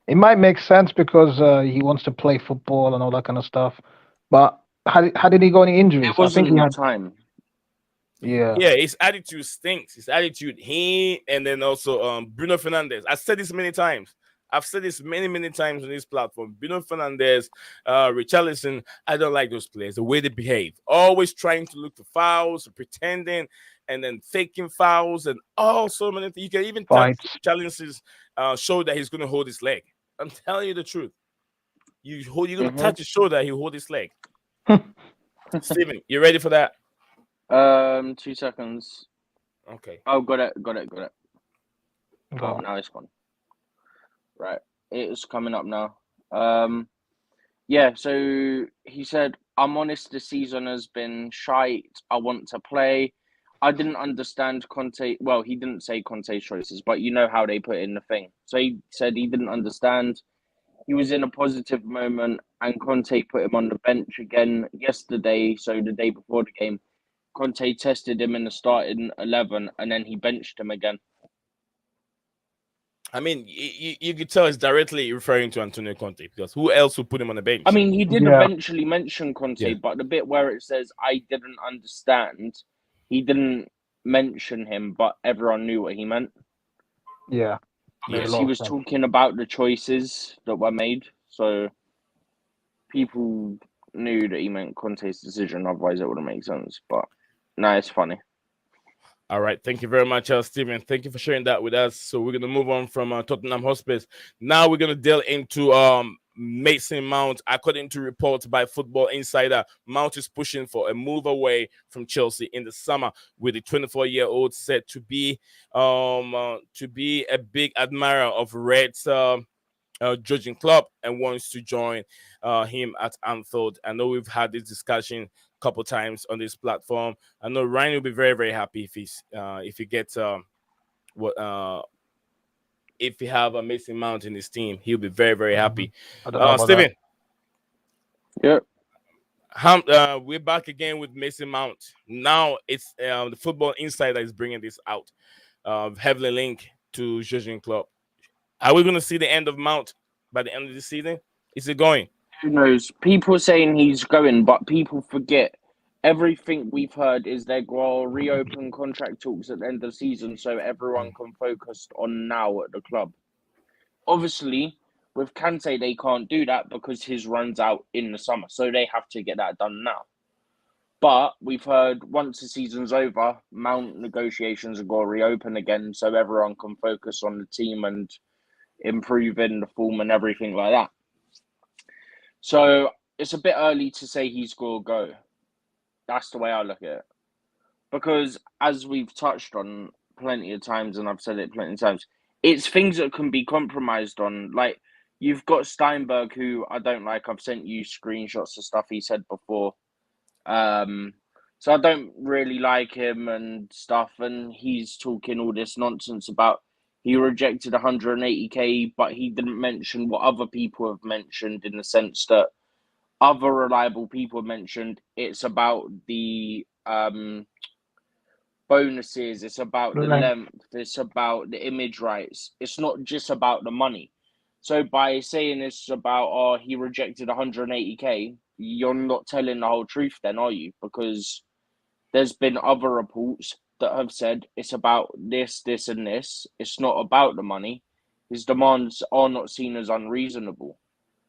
It might make sense because he wants to play football and all that kind of stuff. But how did he go any injuries? It wasn't I think he the had. time. Yeah. Yeah, his attitude stinks. His attitude, and then also Bruno Fernandes. I said this many times. I've said this many times on this platform. Bruno Fernandes, Richarlison, I don't like those players, the way they behave. Always trying to look for fouls, pretending, and then faking fouls, and all so many things. You can even touch Fights. Richarlison's shoulder, he's going to hold his leg. I'm telling you the truth. You're going to touch his shoulder, he'll hold his leg. Steven, you ready for that? 2 seconds. Okay. Oh, got it. Go. Now it's gone. Right, it's coming up now. Yeah. So he said, "I'm honest. The season has been shite. I want to play. I didn't understand Conte. Well, he didn't say Conte's choices, but you know how they put in the thing. So he said he didn't understand. He was in a positive moment, and Conte put him on the bench again yesterday. So the day before the game, Conte tested him in the starting 11, and then he benched him again. I mean, you could tell it's directly referring to Antonio Conte because who else would put him on the bench? I mean, he did Yeah. eventually mention Conte, but the bit where it says I didn't understand, he didn't mention him, but everyone knew what he meant. Yeah. Yes. He was talking about the choices that were made, so people knew that he meant Conte's decision. Otherwise, it wouldn't make sense. But no, it's funny. All right, thank you very much, Steven. Thank you for sharing that with us. So we're gonna move on from Tottenham Hotspur. Now we're gonna delve into Mason Mount. According to reports by Football Insider, Mount is pushing for a move away from Chelsea in the summer, with the 24-year-old said to be a big admirer of Red's judging club and wants to join him at Anfield. I know we've had this discussion couple times on this platform. I know Ryan will be very happy if he gets if he have a Mason Mount in his team. He'll be very happy. I don't know about Steven. Yeah. We're back again with Mason Mount. Now it's the Football Insider is bringing this out, heavily linked to Jurgen Klopp. Are we going to see the end of Mount by the end of the season? Is it going? Who knows? People saying he's going, but people forget everything we've heard is they're going to reopen contract talks at the end of the season so everyone can focus on now at the club. Obviously, with Conte, they can't do that because his runs out in the summer, so they have to get that done now. But we've heard once the season's over, Mount negotiations are going to reopen again so everyone can focus on the team and improving the form and everything like that. So it's a bit early to say he's going to go. That's the way I look at it. Because as we've touched on plenty of times, and I've said it plenty of times, it's things that can be compromised on. Like, you've got Steinberg, who I don't like. I've sent you screenshots of stuff he said before. So I don't really like him and stuff. And he's talking all this nonsense about he rejected 180k, but he didn't mention what other people have mentioned in the sense that other reliable people have mentioned. It's about the bonuses, it's about the length, it's about the image rights. It's not just about the money. So by saying it's about he rejected 180k, you're not telling the whole truth, then, are you? Because there's been other reports that have said it's about this, this, and this. It's not about the money. His demands are not seen as unreasonable.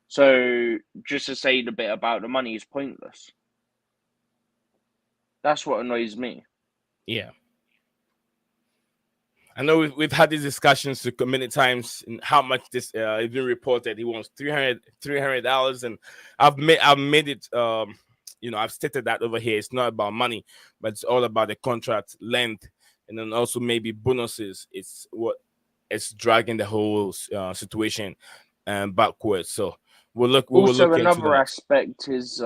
So just to say the bit about the money is pointless. That's what annoys me. Yeah. I know we've had these discussions many times in how much this has been reported. He wants $300, and I've made it. I've stated that over here. It's not about money, but it's all about the contract length, and then also maybe bonuses. It's what it's dragging the whole situation backwards. So we will Also, look into another that. aspect is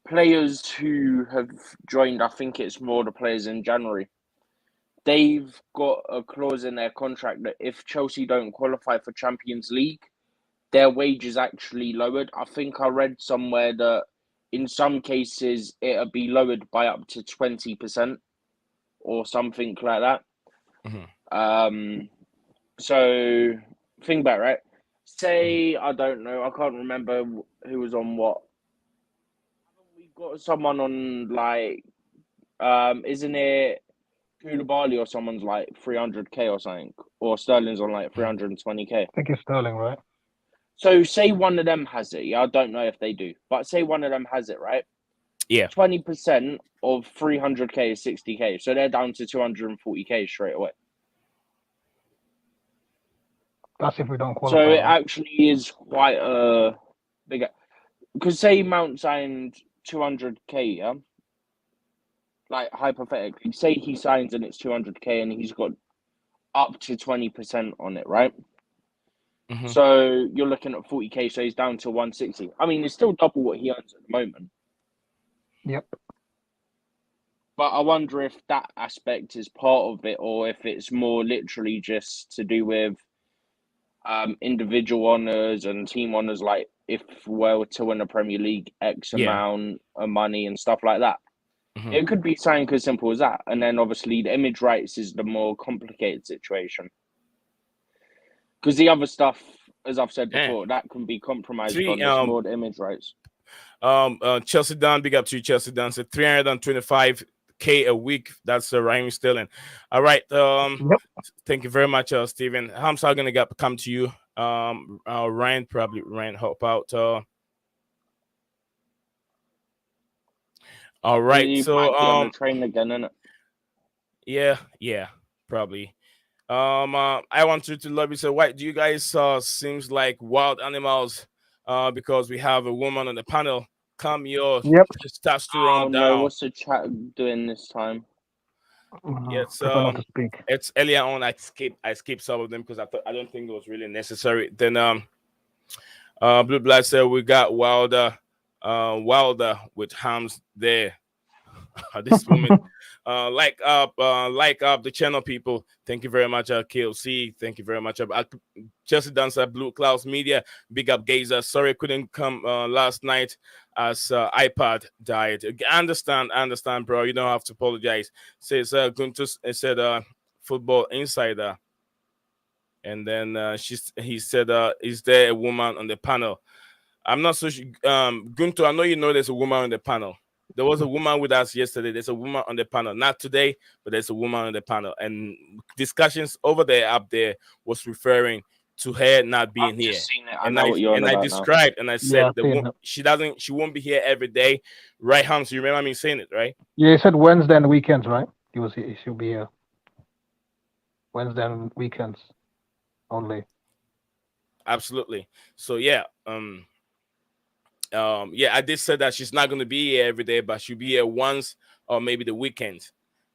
players who have joined. I think it's more the players in January. They've got a clause in their contract that if Chelsea don't qualify for Champions League, their wage is actually lowered. I think I read somewhere that in some cases it'll be lowered by up to 20% or something like that. Mm-hmm. So think about it, right? Say, I don't know, I can't remember who was on what. Haven't we got someone on like, isn't it Koulibaly or someone's like 300k or something, or Sterling's on like 320k. I think it's Sterling, right? So say one of them has it. Yeah, I don't know if they do, but say one of them has it, right? Yeah. 20% of 300k is 60k, so they're down to 240k straight away. That's if we don't qualify. So it right? actually is quite a big. Because say Mount signed 200k, yeah. Like hypothetically, say he signs and it's 200k and he's got up to 20% on it, right? Mm-hmm. So you're looking at 40k, so he's down to 160. I mean, it's still double what he earns at the moment. Yep. But I wonder if that aspect is part of it, or if it's more literally just to do with individual honours and team honours, like if we were to win a Premier League, X amount of money and stuff like that. Mm-hmm. It could be something as simple as that. And then obviously the image rights is the more complicated situation. Because the other stuff, as I've said before, that can be compromised on. It's more the image rights. Chelsea Dunn, big up to you, Chelsea Dunn. So 325k a week. That's Raheem Sterling. All right. Yep. Thank you very much, Stephen. I'm sorry, gonna come to you. Ryan help out. All right. He so might be on the train again, innit? Yeah, probably. I want you to love you. So, why do you guys seems like wild animals? Because we have a woman on the panel. Calm your testosterone down. No, what's the chat doing this time? Yes, prefer not to speak. it's earlier on. I skipped some of them because I don't think it was really necessary. Then Blue Blood said we got Wilder with Hams there at this moment. Like up the channel, people. Thank you very much, KLC. Thank you very much, Chelsea Dancer, Blue Clouds Media. Big up, Gazer. Sorry, couldn't come last night as iPad died. I understand, bro. You don't have to apologize. Says Guntus said Football Insider, and then he said, "Is there a woman on the panel?" I'm not so sure. Gunter, I know you know there's a woman on the panel. There was a woman with us yesterday. There's a woman on the panel. Not today, but there's a woman on the panel. And discussions up there was referring to her not being here. And I described and I said she won't be here every day. Right, Hans? You remember me saying it, right? Yeah, you said Wednesday and weekends, right? She'll be here. Wednesday and weekends only. Absolutely. So yeah, I did say that she's not going to be here every day, but she'll be here once or maybe the weekend.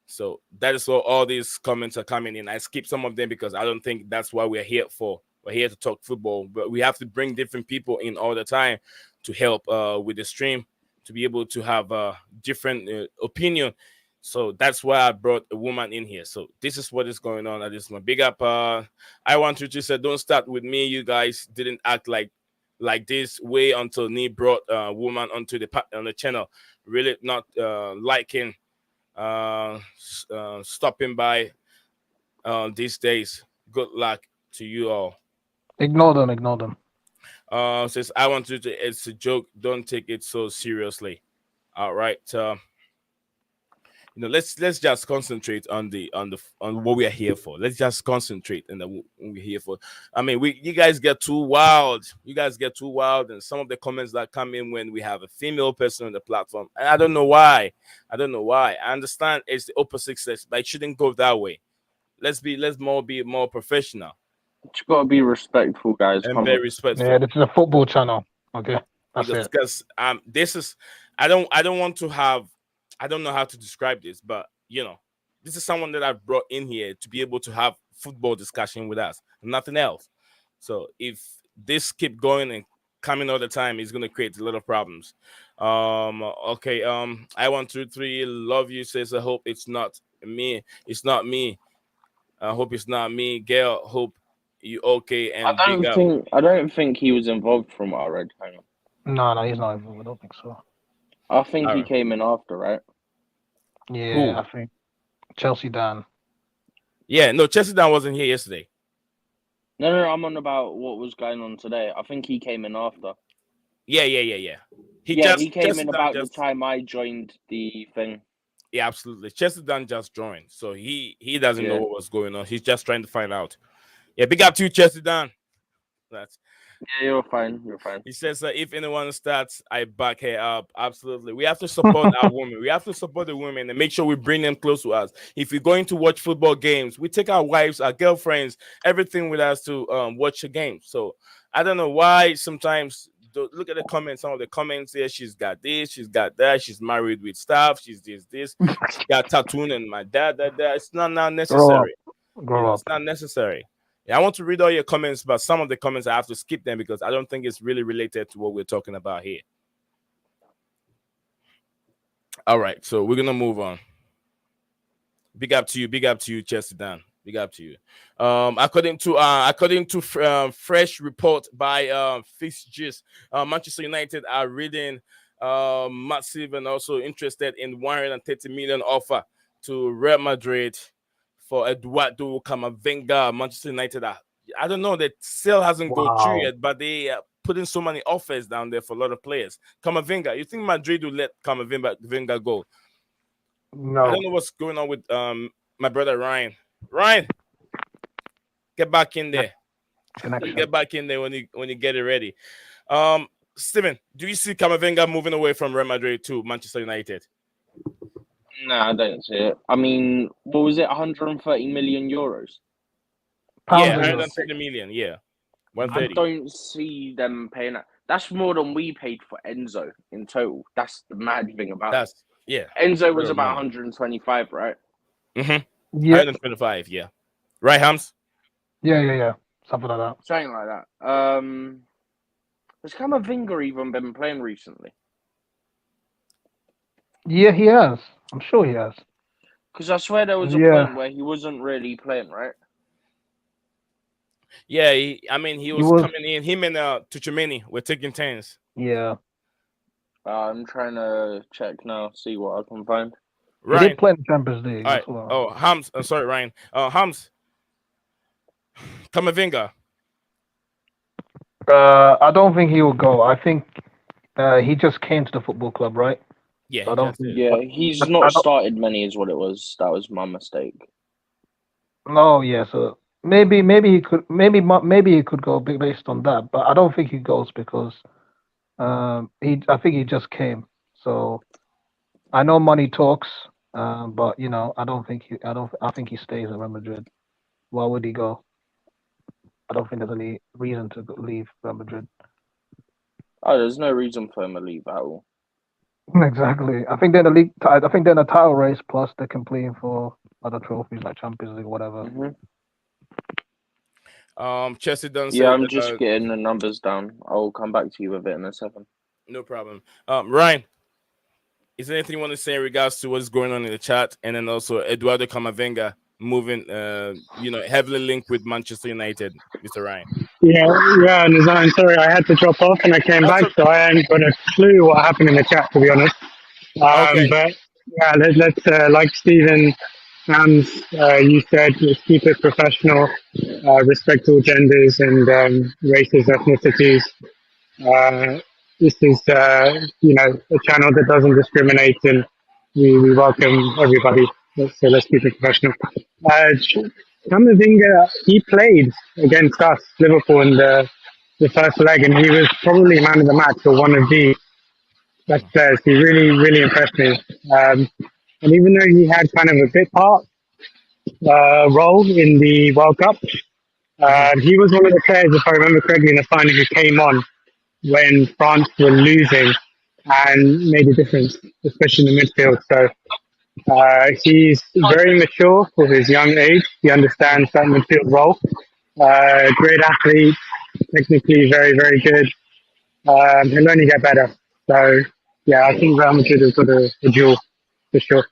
So that is what all these comments are coming in. I skipped some of them because I don't think that's what we're here for. We're here to talk football, but we have to bring different people in all the time to help with the stream, to be able to have a different opinion. So that's why I brought a woman in here. So this is what is going on at this moment. Big up. I want you to say, don't start with me. You guys didn't act like this way until Nee brought a woman onto the channel. Really not liking stopping by these days. Good luck to you all. Ignore them. Ignore them. Says I want you to. It's a joke. Don't take it so seriously. All right. Let's just concentrate on what we are here for. Let's just concentrate on what we're here for. I mean, you guys get too wild. You guys get too wild, and some of the comments that come in when we have a female person on the platform, and I don't know why. I don't know why. I understand it's the opposite sex, but it shouldn't go that way. Let's be more professional It's got to be respectful, guys. and Come very on. respectful. Yeah, this is a football channel. Okay, that's it. Because this is I don't want to have I don't know how to describe this, but this is someone that I've brought in here to be able to have football discussion with us, nothing else. So if this keep going and coming all the time, it's gonna create a lot of problems. Okay. I 123 love you says I hope it's not me. It's not me. I hope it's not me. Gail, hope you okay and I don't think he was involved from what I read. Hang on. No, he's not involved. I don't think so. I think he Alright. came in after, right? Yeah, Who? I think Chelsea Dan. Yeah, no, Chelsea Dan wasn't here yesterday. No, I'm on about what was going on today. I think he came in after. Yeah. He came in about the time I joined the thing. Yeah, absolutely. Chelsea Dan just joined, so he doesn't know Yeah. what was going on. He's just trying to find out. Yeah, big up to you, Chelsea Dan. That's Yeah, you're fine. You're fine. He says if anyone starts, I back her up. Absolutely. We have to support our women. We have to support the women and make sure we bring them close to us. If we're going to watch football games, we take our wives, our girlfriends, everything with us to watch a game. So I don't know why sometimes look at the comments. Some of the comments here, she's got this, she's got that, she's married with stuff, she's this, she got tattooed and my dad, that. It's not now necessary. Grow up. It's not necessary. Yeah, I want to read all your comments, but some of the comments I have to skip them because I don't think it's really related to what we're talking about here. All right, so we're gonna move on. Big up to you, Chelsea Dan. Big up to you. According to fresh report by Fixtures, Manchester United are reading massive and also interested in 130 million offer to Real Madrid for Eduardo Camavinga. Manchester United I don't know, that sale hasn't gone through yet, but they are putting so many offers down there for a lot of players. Camavinga, you think Madrid will let Camavinga go? No. I don't know what's going on with my brother Ryan. Ryan, get back in there. Get back in there when you get it ready. Steven, do you see Camavinga moving away from Real Madrid to Manchester United? No, I don't see it. I mean, what was it? 130 million euros? Yeah, 130 million. Yeah, 130. I don't see them paying that. That's more than we paid for Enzo in total. That's the mad thing about it. Yeah. Enzo was about 125, right? Mm-hmm. Yeah. 125, yeah. Right, Hams? Yeah. Something like that. Something like that. Has Camavinga even been playing recently? Yeah, he has. I'm sure he has. Because I swear there was a point where he wasn't really playing, right? Yeah, he was coming in. Him and Tuchemeni were taking turns. Yeah. I'm trying to check now, see what I can find. Ryan. He did play in the Champions League. All right. Oh, Hams. Sorry, Ryan. Hams. Camavinga. I don't think he will go. I think he just came to the football club, right? Yeah. So he's not started many, is what it was. That was my mistake. Oh yeah, so maybe he could he could go based on that, but I don't think he goes because I think he just came. So I know money talks, but I think he stays at Real Madrid. Why would he go? I don't think there's any reason to leave Real Madrid. Oh, there's no reason for him to leave at all. Exactly. I think they're in the league. I think they're in a title race. Plus, they're competing for other trophies like Champions League, or whatever. Chelsea done. Yeah, I'm just getting the numbers down. I'll come back to you with it in a second. No problem. Ryan, is there anything you want to say in regards to what's going on in the chat, and then also Eduardo Camavinga moving, heavily linked with Manchester United, Mr. Ryan? Yeah, I'm sorry, I had to drop off and I came back, so I haven't got a clue what happened in the chat, to be honest. Okay. But yeah, let's like Stephen You said let's keep it professional, respect all genders and races, ethnicities. This is, a channel that doesn't discriminate, and we welcome everybody. So let's keep it professional. Camavinga, he played against us, Liverpool, in the first leg, and he was probably man of the match or one of the best players. He really, really impressed me. And even though he had kind of a bit part role in the World Cup, he was one of the players, if I remember correctly, in the final who came on when France were losing and made a difference, especially in the midfield. So he's very mature for his young age. He understands that midfield role. Great athlete, technically very, very good. He'll only get better. So, yeah, I think Real Madrid has got a duel for sure.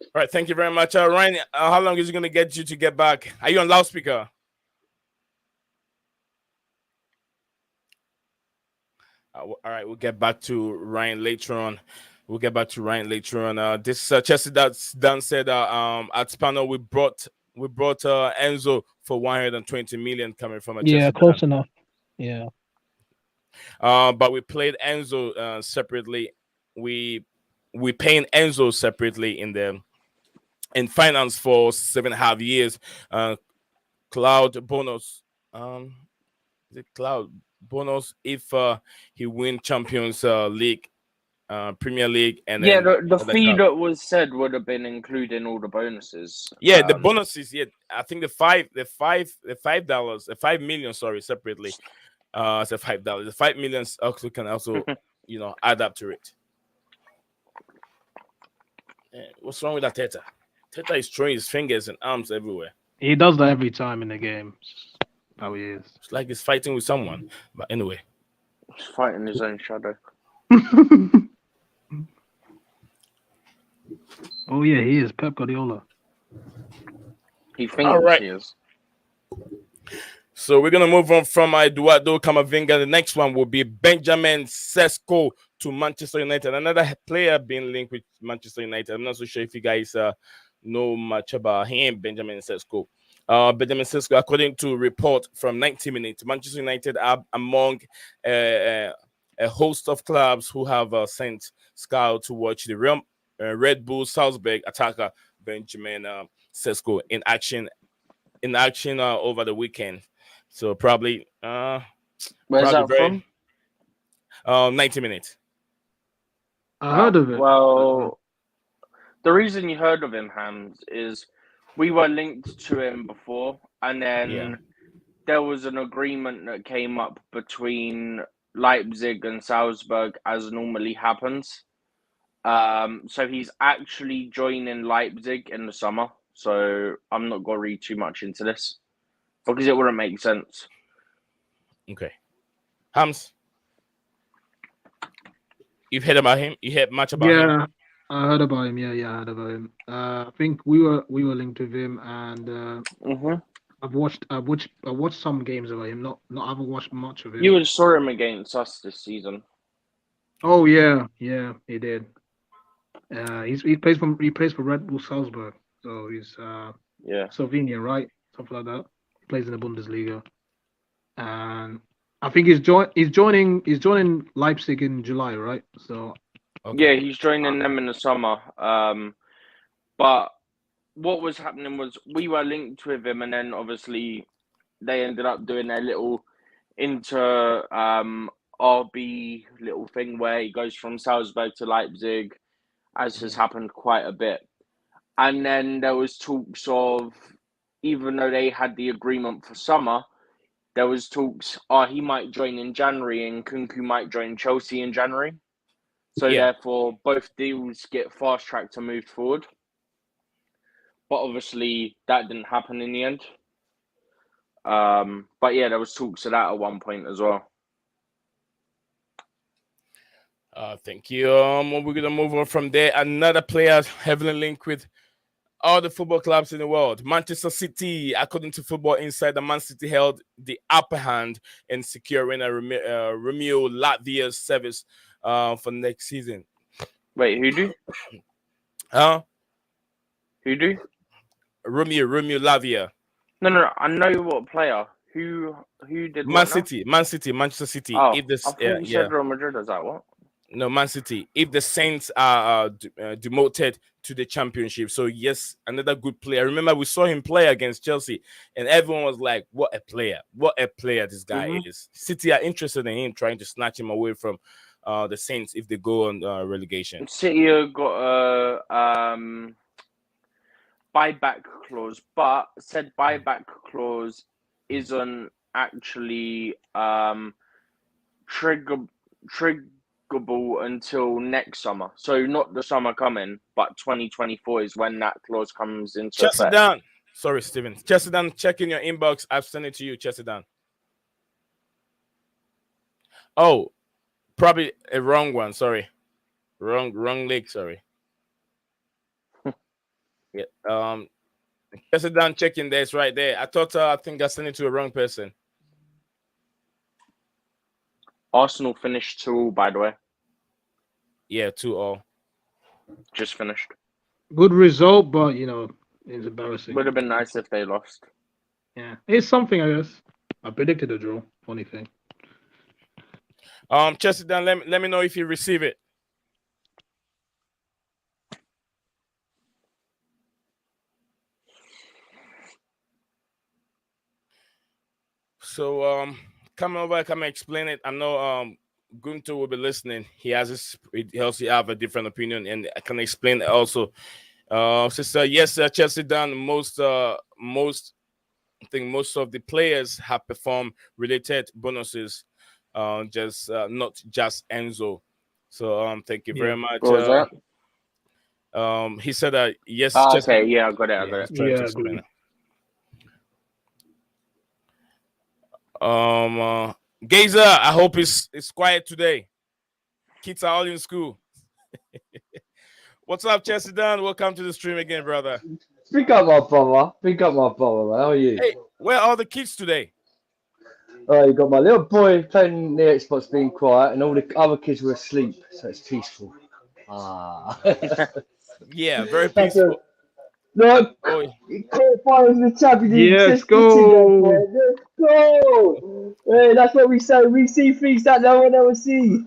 All right, thank you very much. Ryan, how long is it going to get you to get back? Are you on loudspeaker? All right, we'll get back to Ryan later on. This Chelsea that's done said at Spano we brought Enzo for 120 million coming from a Chelsea. Yeah, close enough. Yeah. But we played Enzo separately. We paying Enzo separately in finance for 7.5 years. Cloud bonus. Is it cloud bonus if he win Champions League, Premier League, and yeah, then the fee that was said would have been including all the bonuses. Yeah, the bonuses. Yeah, I think the $5 million. Sorry, separately. It's $5. The $5 million also can also add up to it. What's wrong with that Teta? Teta is throwing his fingers and arms everywhere. He does that every time in the game. How he is. It's like he's fighting with someone. But anyway. He's fighting his own shadow. Oh, yeah, he is. Pep Guardiola. He thinks he is. So we're going to move on from Eduardo Camavinga. The next one will be Benjamin Sesko to Manchester United. Another player being linked with Manchester United. I'm not so sure if you guys know much about him, Benjamin Sesko. Benjamin Sesko, according to report from 90 Minutes, Manchester United are among a host of clubs who have sent scouts to watch the Red Bull Salzburg attacker Benjamin Sesko in action over the weekend. So probably where's that from? 90 Minutes. I heard of it. Well, the reason you heard of him, Hams, is we were linked to him before, and then there was an agreement that came up between Leipzig and Salzburg, as normally happens. So he's actually joining Leipzig in the summer. So I'm not going to read too much into this because it wouldn't make sense. Okay. Hams, you've heard about him? You heard much about him? Yeah, I heard about him. Yeah, I heard about him. I think we were linked with him, and I've watched some games about him. Not I haven't watched much of him. You saw him against us this season. Oh yeah, he did. He plays for Red Bull Salzburg, so he's Slovenia, right? Something like that. He plays in the Bundesliga, and I think he's joining Leipzig in July, right? So yeah, he's joining them in the summer. But what was happening was we were linked with him, and then obviously they ended up doing their little RB little thing where he goes from Salzburg to Leipzig, as has happened quite a bit. And then there was talks of, even though they had the agreement for summer, there was talks, he might join in January and Kunku might join Chelsea in January. So therefore, both deals get fast-tracked and moved forward. But obviously, that didn't happen in the end. But yeah, there was talks of that at one point as well. Thank you. We're gonna move on from there. Another player heavily linked with all the football clubs in the world. Manchester City, according to Football Insider, Man City held the upper hand in securing a Romeo Latvia's service for next season. Wait, who do? Who do? Romeo Lavia. No. I know what player. Who did Man what now? City, Manchester City. Oh, If this, I thought you said Real Madrid. Is that what? No, Man City. If the Saints are demoted to the championship, so yes, another good player. Remember, we saw him play against Chelsea, and everyone was like, "What a player! What a player this guy is!" City are interested in him, trying to snatch him away from the Saints if they go on relegation. City have got a buyback clause, but said buyback clause isn't actually triggerable until next summer. So not the summer coming, but 2024 is when that clause comes into Chelsea effect. down. Sorry, Steven. Chelsea down. Check in your inbox. I've sent it to you. Chelsea down. Oh, probably a wrong one. Sorry, wrong link. Sorry. Yeah. Chelsea down. Checking there. It's right there. I think I sent it to a wrong person. Arsenal finished 2-2, by the way. Yeah, 2-2. Just finished. Good result, but it's embarrassing. Would have been nice if they lost. Yeah, it's something, I guess. I predicted a draw. Funny thing. Chelsea down. Let me know if you receive it. So come over, come and explain it. I know Gunter will be listening. He also have a different opinion, and I can explain it also. Sister, yes, Chelsea down. I think most of the players have performed related bonuses, just not just Enzo. So thank you very much. What was that? He said that yes. Chelsea, okay, yeah, I got it. he's trying to explain it. Gazer, I hope it's quiet today. Kids are all in school. What's up, Chelsea Dan? Welcome to the stream again, brother. Pick up my brother. Man. How are you? Hey, where are the kids today? Oh, you got my little boy playing the Xbox, being quiet, and all the other kids were asleep, so it's peaceful. Yeah, very peaceful. Look, qualifying the Champions League. Let's go. Let's go. Hey, that's what we say. We see things that no one else sees.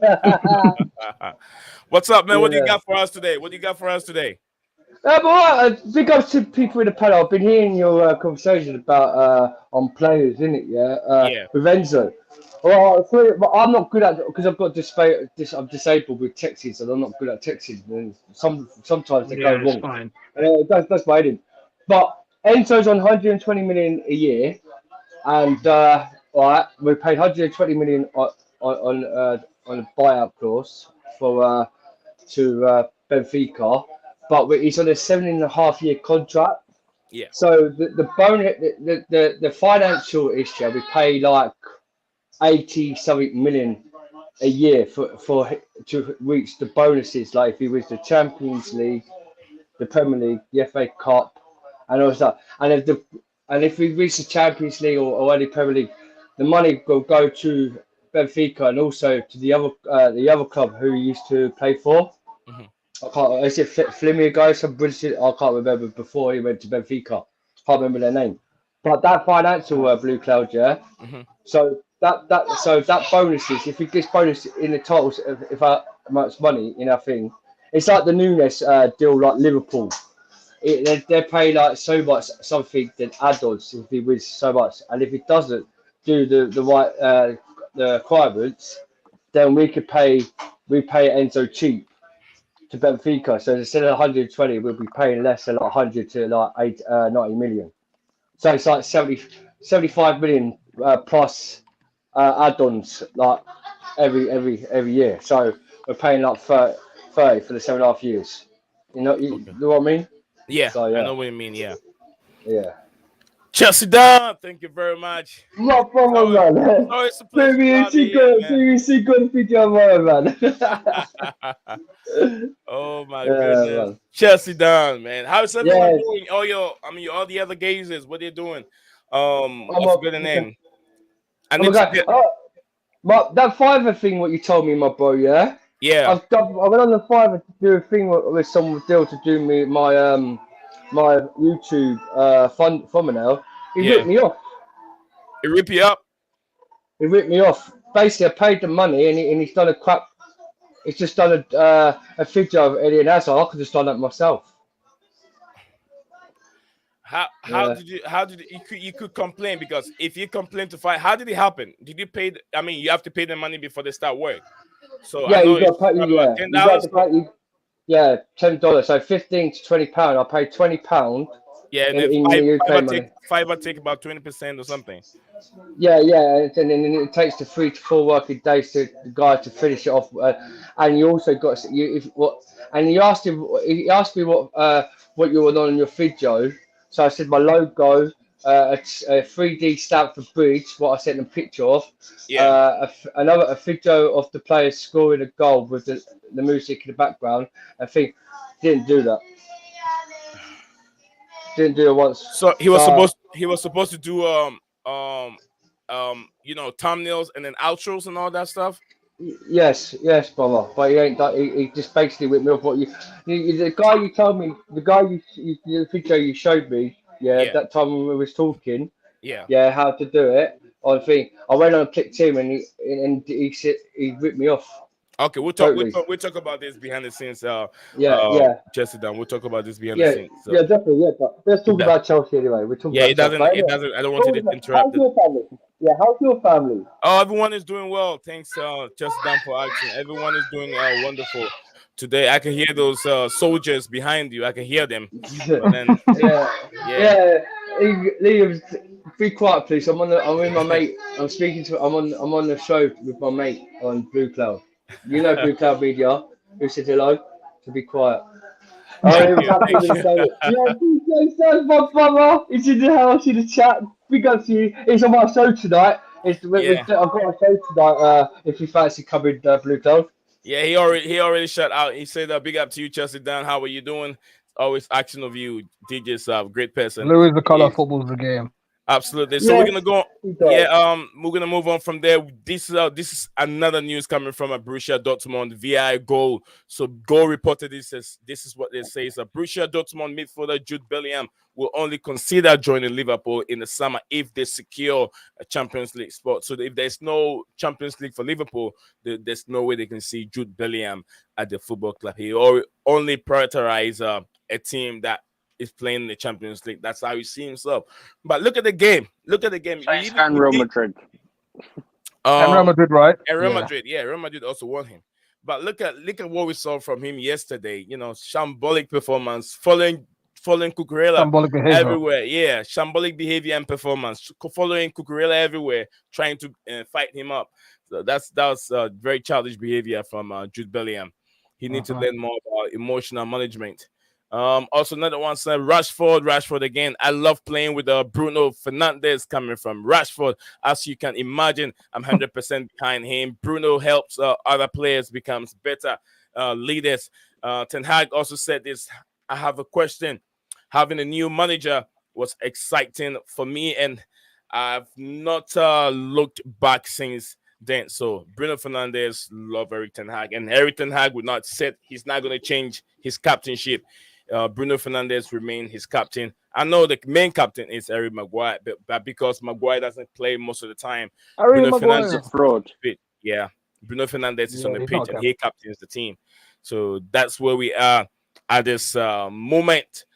What's up, man? What do you got for us today? But I think I've seen people in the panel. I've been hearing your conversation about on players, isn't it? Yeah. With Enzo. Well, but I'm not good at it because I've got I'm disabled with texting, so I'm not good at texting. And sometimes they go wrong. Fine. That's my heading. But Enzo's on 120 million a year, and we paid 120 million on a buyout clause to Benfica, but he's on a 7.5-year contract. Yeah. So the financial issue, we pay like 80-something million a year to reach the bonuses, like if he wins the Champions League, the Premier League, the FA Cup, and all that. And if we reach the Champions League or any Premier League, the money will go to Benfica and also to the other club who he used to play for. I can't. Is it Flimmy guy? Some British. I can't remember before he went to Benfica. Can't remember their name. But that financial Blue Cloud, yeah. So that bonuses. If he gets bonus in the titles, if that much money in our thing, it's like the Nunes deal, like Liverpool. They pay like so much something than add-ons if he wins so much, and if he doesn't do the right the requirements, then we pay Enzo cheap to Benfica. So instead of 120, we'll be paying less than like 100 to like 90 million. So it's like 75 million plus add-ons like every year. So we're paying like 30 for the 7.5 years. You know what I mean? Yeah, so, I know what you mean. Yeah. Chelsea down. Thank you very much. No problem, man. Oh, it's a pleasure. Oh my goodness. Man. Chelsea down, man. How's everyone doing? All the other gazers, what they're doing? What's good name? But that Fiverr thing, what you told me, my bro, yeah? Yeah. I went on the Fiverr to do a thing with some deal to do my my YouTube thumbnail, he Yeah. ripped me off. It rip you up. He ripped me off. Basically, I paid the money, and he's done a crap. He's just done a video of Eddie and Hazard. I could have done that myself. How did you could complain, because if you complain to fight, how did it happen? Did you pay? I mean, you have to pay the money before they start work. So I Yeah, know you it's got to pay. about Yeah, you got $10. to pay. Yeah, $10. So £15 to £20. I paid £20 Yeah, and in, then in the UK money. five take about 20% or something. Yeah, and then it takes the 3 to 4 working days to the guy to finish it off, and you also got you if what, and he asked me what you were on your video, so I said my logo, a 3D stamp for bridge, what I sent him a picture of, Yeah. a video of the players scoring a goal with the music in the background. I think didn't do that, didn't do it once. So he So was supposed to do thumbnails and then outros and all that stuff. yes, brother. But he ain't done. He just basically whipped me off. The guy you told me, the video you showed me, Yeah. that time when we was talking, Yeah. how to do it. I went on and clicked him, and he ripped me off. Okay, we'll talk about this behind the scenes. Jesse, Dan, we'll talk about this behind the scenes. So. Yeah, definitely. Yeah, but let's talk about Chelsea anyway. We're talking about it doesn't. Chelsea. It doesn't. I don't want you to interrupt. How's your family? Yeah, how's your family? Oh, everyone is doing well. Thanks, Jesse, Dan, for asking. Everyone is doing wonderful today. I can hear those soldiers behind you. I can hear them. But then, Liam, be quiet, please. I'm with my mate. I'm on the show with my mate on Blue Cloud. You know Blue Cloud Media. Who said hello? To be quiet. Thank you. Yeah, my brother. He's in the house in the chat. Big up to you. It's on my show tonight. I've got a show tonight. If you fancy coming, Blue Cloud. Yeah, he already shut out. He said, "Big up to you, Chelsea Dan. How are you doing? Always action of you, DJ's great person." Blue is the color of football's the game. Absolutely. So we're gonna go. We're gonna move on from there. This is another news coming from a Borussia Dortmund VI goal. So goal reported this is what they say. So Borussia Dortmund midfielder Jude Bellingham will only consider joining Liverpool in the summer if they secure a Champions League spot. So if there's no Champions League for Liverpool, there's no way they can see Jude Bellingham at the football club. He only prioritize a team that is playing in the Champions League. That's how he sees himself. But look at the game. And Real Madrid. And Real Madrid, right? And Real Madrid, Real Madrid also won him. But look at what we saw from him yesterday. Shambolic performance, following Cucurella everywhere. Yeah, shambolic behavior and performance, following Cucurella everywhere, trying to fight him up. So that was very childish behavior from Jude Bellingham. He needs to learn more about emotional management. Also another one said Rashford again. I love playing with Bruno Fernandes coming from Rashford. As you can imagine, I'm 100% behind him. Bruno helps other players becomes better leaders. Ten Hag also said this. I have a question. Having a new manager was exciting for me, and I've not looked back since then. So Bruno Fernandes love Erik Ten Hag, and Erik Ten Hag would not said he's not going to change his captainship. Bruno Fernandes remain his captain. I know the main captain is Harry Maguire, but because Maguire doesn't play most of the time, Bruno Fernandes is fraud. Yeah, Bruno Fernandes is on the pitch and he captains the team. So that's where we are at this moment.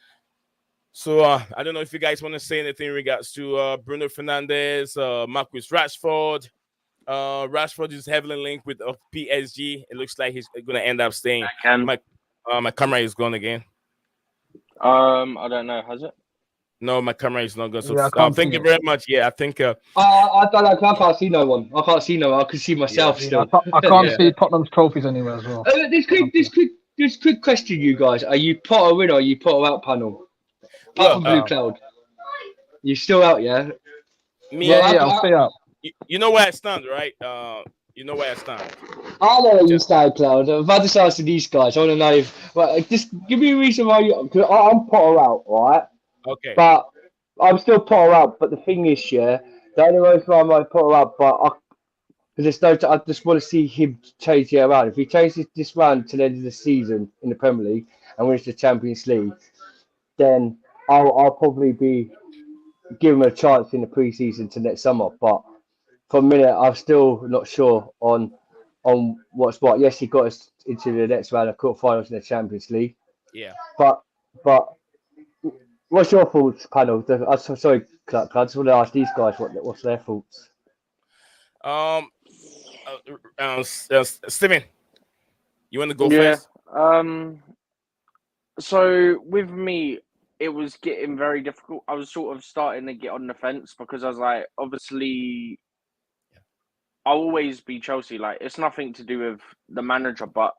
So I don't know if you guys want to say anything in regards to Bruno Fernandes, Marcus Rashford. Rashford is heavily linked with PSG. It looks like he's going to end up staying. My camera is gone again. I don't know. Has it? No, my camera is not good. So thank you very much. Yeah, I think. I don't know. I can't see no one. I can see myself still. I can't see Tottenham's trophies anywhere as well. This quick question, you guys: are you Potter in or are you Potter out panel? Apart from Blue Cloud, you still out? Yeah. I'll stay out. You know where I stand, right? You know where I stand. I know where you stand, Cloud. I'm about to ask these guys. I want to know if. Well, just give me a reason why you. Because I'm Potter out, right? Okay. But I'm still Potter out. But the thing is, the only reason why I'm Potter out, I just want to see him change it around. If he changes this round to the end of the season in the Premier League and wins the Champions League, then I'll probably be giving him a chance in the preseason to next summer. But for a minute, I'm still not sure on what's what. Yes, he got us into the next round of quarterfinals in the Champions League. Yeah. But what's your thoughts, panel? Sorry, Clark, I just want to ask these guys what's their thoughts. Um, Steven, you want to go Yeah. first? So with me, it was getting very difficult. I was sort of starting to get on the fence because I was like, obviously, I'll always be Chelsea. Like, it's nothing to do with the manager, but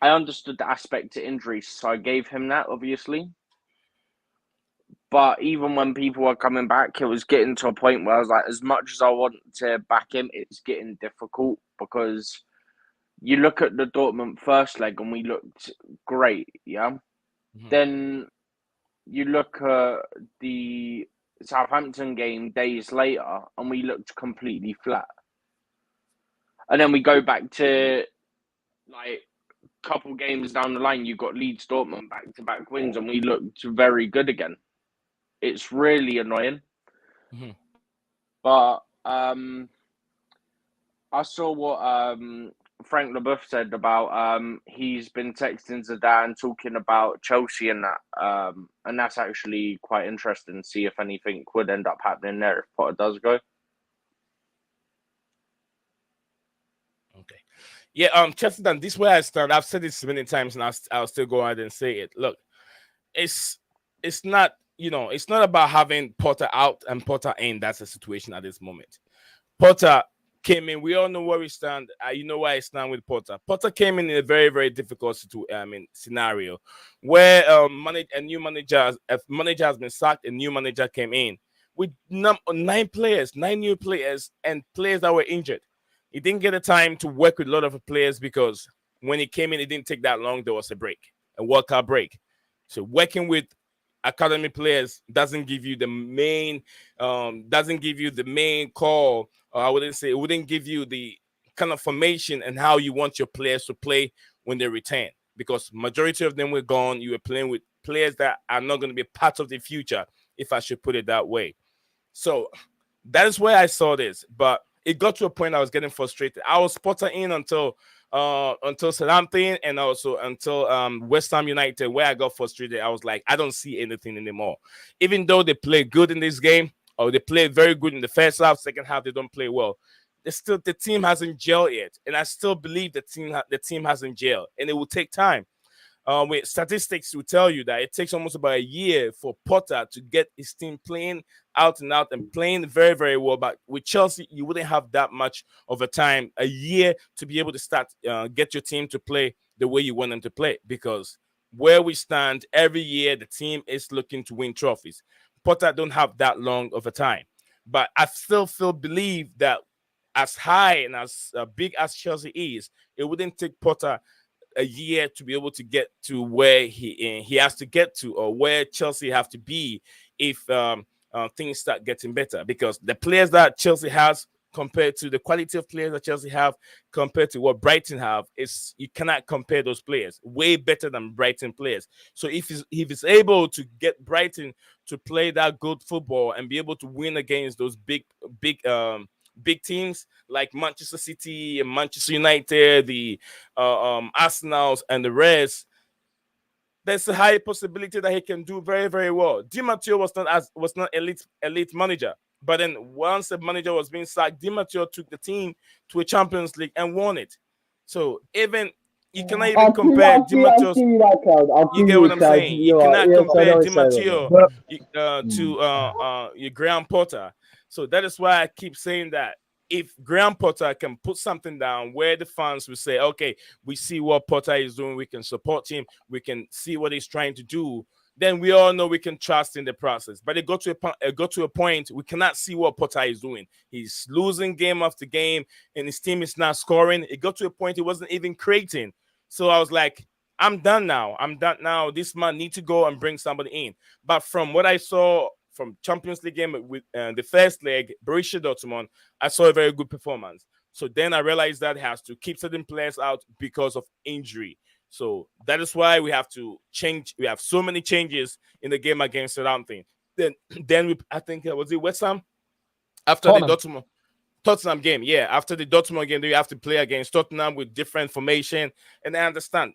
I understood the aspect to injuries, so I gave him that, obviously. But even when people were coming back, it was getting to a point where I was like, as much as I want to back him, it's getting difficult because you look at the Dortmund first leg and we looked great, yeah? Mhm. Then you look at the Southampton game days later and we looked completely flat. And then we go back to like a couple games down the line, you got Leeds Dortmund back to back wins and we looked very good again. It's really annoying. Mhm. But I saw what Frank LeBeuf said about he's been texting Zidane talking about Chelsea and that's actually quite interesting to see if anything would end up happening there if Potter does go. Okay. Yeah. Chesterton, this is where I stand. I've said this many times, and I'll still go ahead and say it. Look, it's not, it's not about having Potter out and Potter in. That's the situation at this moment. Potter came in. We all know where we stand. You know where I stand with Potter. Potter came in a very, very difficult scenario where a new manager, a manager has been sacked, a new manager came in with nine new players, and players that were injured. He didn't get the time to work with a lot of players because when he came in, it didn't take that long. There was a break, a World Cup break. So working with academy players doesn't give you the main call, or I wouldn't say it wouldn't give you the kind of formation and how you want your players to play when they return, because majority of them were gone. You were playing with players that are not going to be part of the future, if I should put it that way. So that is where I saw this, but it got to a point I was getting frustrated. I was Potter in until Southampton and also until West Ham United, where I got frustrated. I was like, I don't see anything anymore. Even though they play good in this game, or they play very good in the first half, second half they don't play well. The team hasn't gelled yet, and I still believe the team hasn't gelled, and it will take time. With statistics will tell you that it takes almost about a year for Potter to get his team playing out and out and playing very, very well. But with Chelsea, you wouldn't have that much of a time, a year, to be able to start get your team to play the way you want them to play. Because where we stand every year, the team is looking to win trophies. Potter don't have that long of a time, but I still believe that as high and as big as Chelsea is, it wouldn't take Potter a year to be able to get to where he has to get to, or where Chelsea have to be if things start getting better. Because the players that Chelsea has compared to the quality of players that Chelsea have compared to what Brighton have, is you cannot compare those players. Way better than Brighton players. So if he's able to get Brighton to play that good football and be able to win against those big teams like Manchester City and Manchester United, the Arsenals and the rest, there's a high possibility that he can do very, very well. Di Matteo was not elite manager, but then once the manager was being sacked, Di Matteo took the team to a Champions League and won it. So even you cannot even compare Di Matteo's. I'll give you that, Cloud. You get what I'm saying? You You're right. cannot Yes, I compare know Di what you're saying. Matteo But to your Graham Potter. So that is why I keep saying that if Graham Potter can put something down where the fans will say, okay, we see what Potter is doing, we can support him, we can see what he's trying to do, then we all know we can trust in the process. But it got to a point we cannot see what Potter is doing. He's losing game after game, and his team is not scoring. It got to a point he wasn't even creating. So I was like, I'm done now. This man needs to go and bring somebody in. But from what I saw from Champions League game with the first leg, Borussia Dortmund, I saw a very good performance. So then I realized that he has to keep certain players out because of injury. So that is why we have to change. We have so many changes in the game against Southampton. Then I think was it West Ham after Tottenham. the Tottenham game. Yeah, after the Dortmund game, you have to play against Tottenham with different formation. And I understand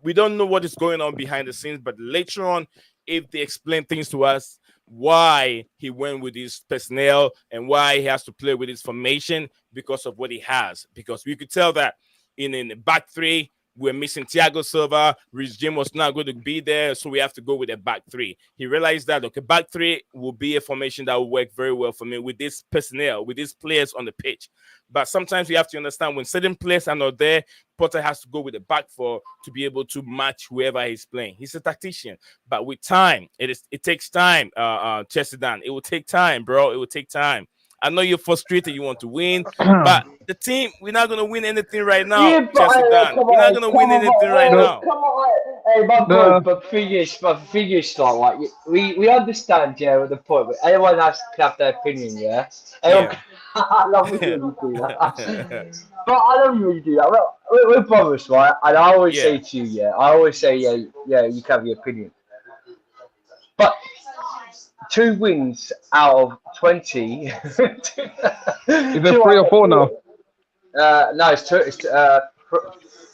we don't know what is going on behind the scenes, but later on, if they explain things to us, why he went with his personnel and why he has to play with his formation because of what he has. Because we could tell that in the back three, we're missing Thiago Silva. Reece James was not going to be there, so we have to go with a back three. He realized that, okay, back three will be a formation that will work very well for me with this personnel, with these players on the pitch. But sometimes you have to understand when certain players are not there, Potter has to go with the back four to be able to match whoever he's playing. He's a tactician, but with time, it takes time, Chesterdan. It will take time, bro. It will take time. I know you're frustrated, you want to win, but the team, we're not going to win anything right now, Yeah, but Chesterdan. We're not going to win anything right now. Come on, hey, my boy, but thing is, like, we understand, yeah, with the point, but everyone has to have their opinion, yeah? Everyone, I love when you do that. But I don't really do that. We're brothers, right? And I always say to you, yeah, you can have your opinion. But 2 wins out of 20. Is it 3 or 4 now? No, it's 2. It's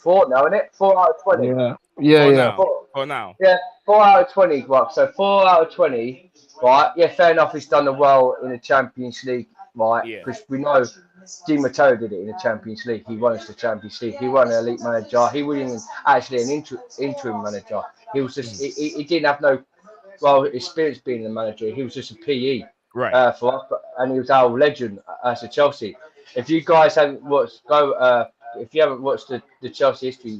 4 now, isn't it? 4 out of 20. Yeah. For now. Yeah, 4 out of 20. Right, so 4 out of 20. Right. Yeah, fair enough. He's done well in the Champions League, right? Because we know Di Matteo did it in the Champions League. He won us the Champions League. He won an elite manager. He wasn't actually an interim manager. He was just he didn't have no experience being the manager. He was just a PE for us, and he was our legend as a Chelsea. If you guys haven't watched, if you haven't watched the Chelsea history,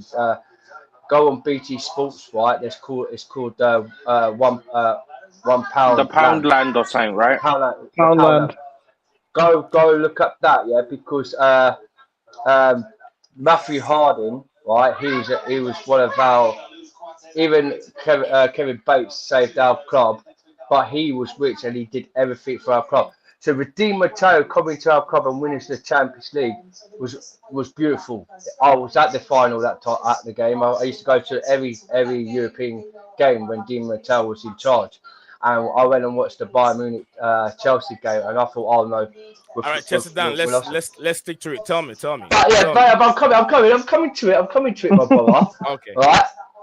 go on BT Sports. Right, it's called £1 The Poundland or something, right? Poundland. Go look up that, yeah, because Matthew Harding, right? He was one of our. Even Kevin Bates saved our club, but he was rich and he did everything for our club. So Di Matteo coming to our club and winning the Champions League was beautiful. I was at the final that time at the game. I used to go to every European game when Di Matteo was in charge, and I went and watched the Bayern Munich Chelsea game, and I thought, oh no. All right, Chesterdan, let's stick to it. Tell me. But yeah, but I'm coming to it, my brother. Okay.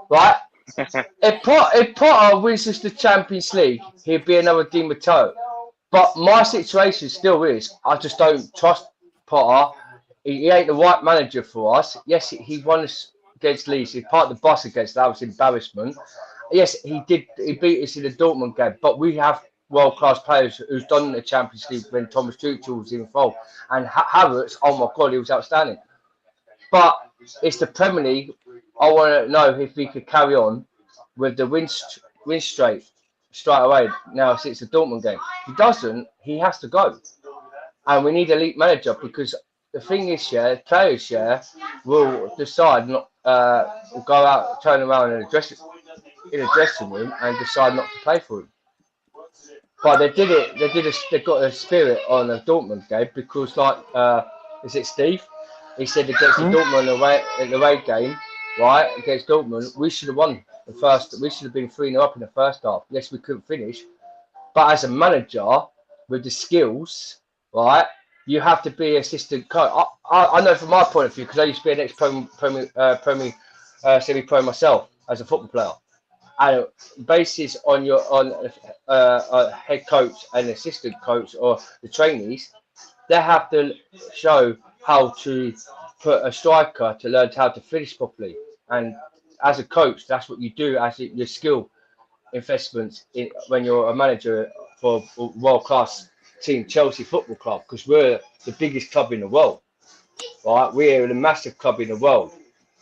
Right. If Potter wins us the Champions League, he'd be another Di Matteo. But my situation still is, I just don't trust Potter. He ain't the right manager for us. Yes, he won us against Leeds. He parked the bus against that. Was embarrassment. Yes, he did. He beat us in the Dortmund game. But we have world-class players who's done the Champions League when Thomas Tuchel was involved. And Havertz, oh my God, he was outstanding. But it's the Premier League. I want to know if he could carry on with the win straight away now since the Dortmund game. If he doesn't, he has to go. And we need a elite manager because the thing is, players will decide not will go out, turn around in a dressing room and decide not to play for him. But they did it. They got a spirit on the Dortmund game because, is it Steve? He said against the Dortmund away game, right, against Dortmund, we should have won the first. We should have been 3-0 up in the first half. Yes, we couldn't finish. But as a manager, with the skills, right, you have to be assistant coach. I know from my point of view, because I used to be an semi-pro myself as a football player. And basis on a head coach and assistant coach or the trainees, they have to show how to put a striker to learn how to finish properly. And as a coach, that's what you do as your skill investments when you're a manager for a world-class team, Chelsea Football Club, because we're the biggest club in the world, right? We're a massive club in the world.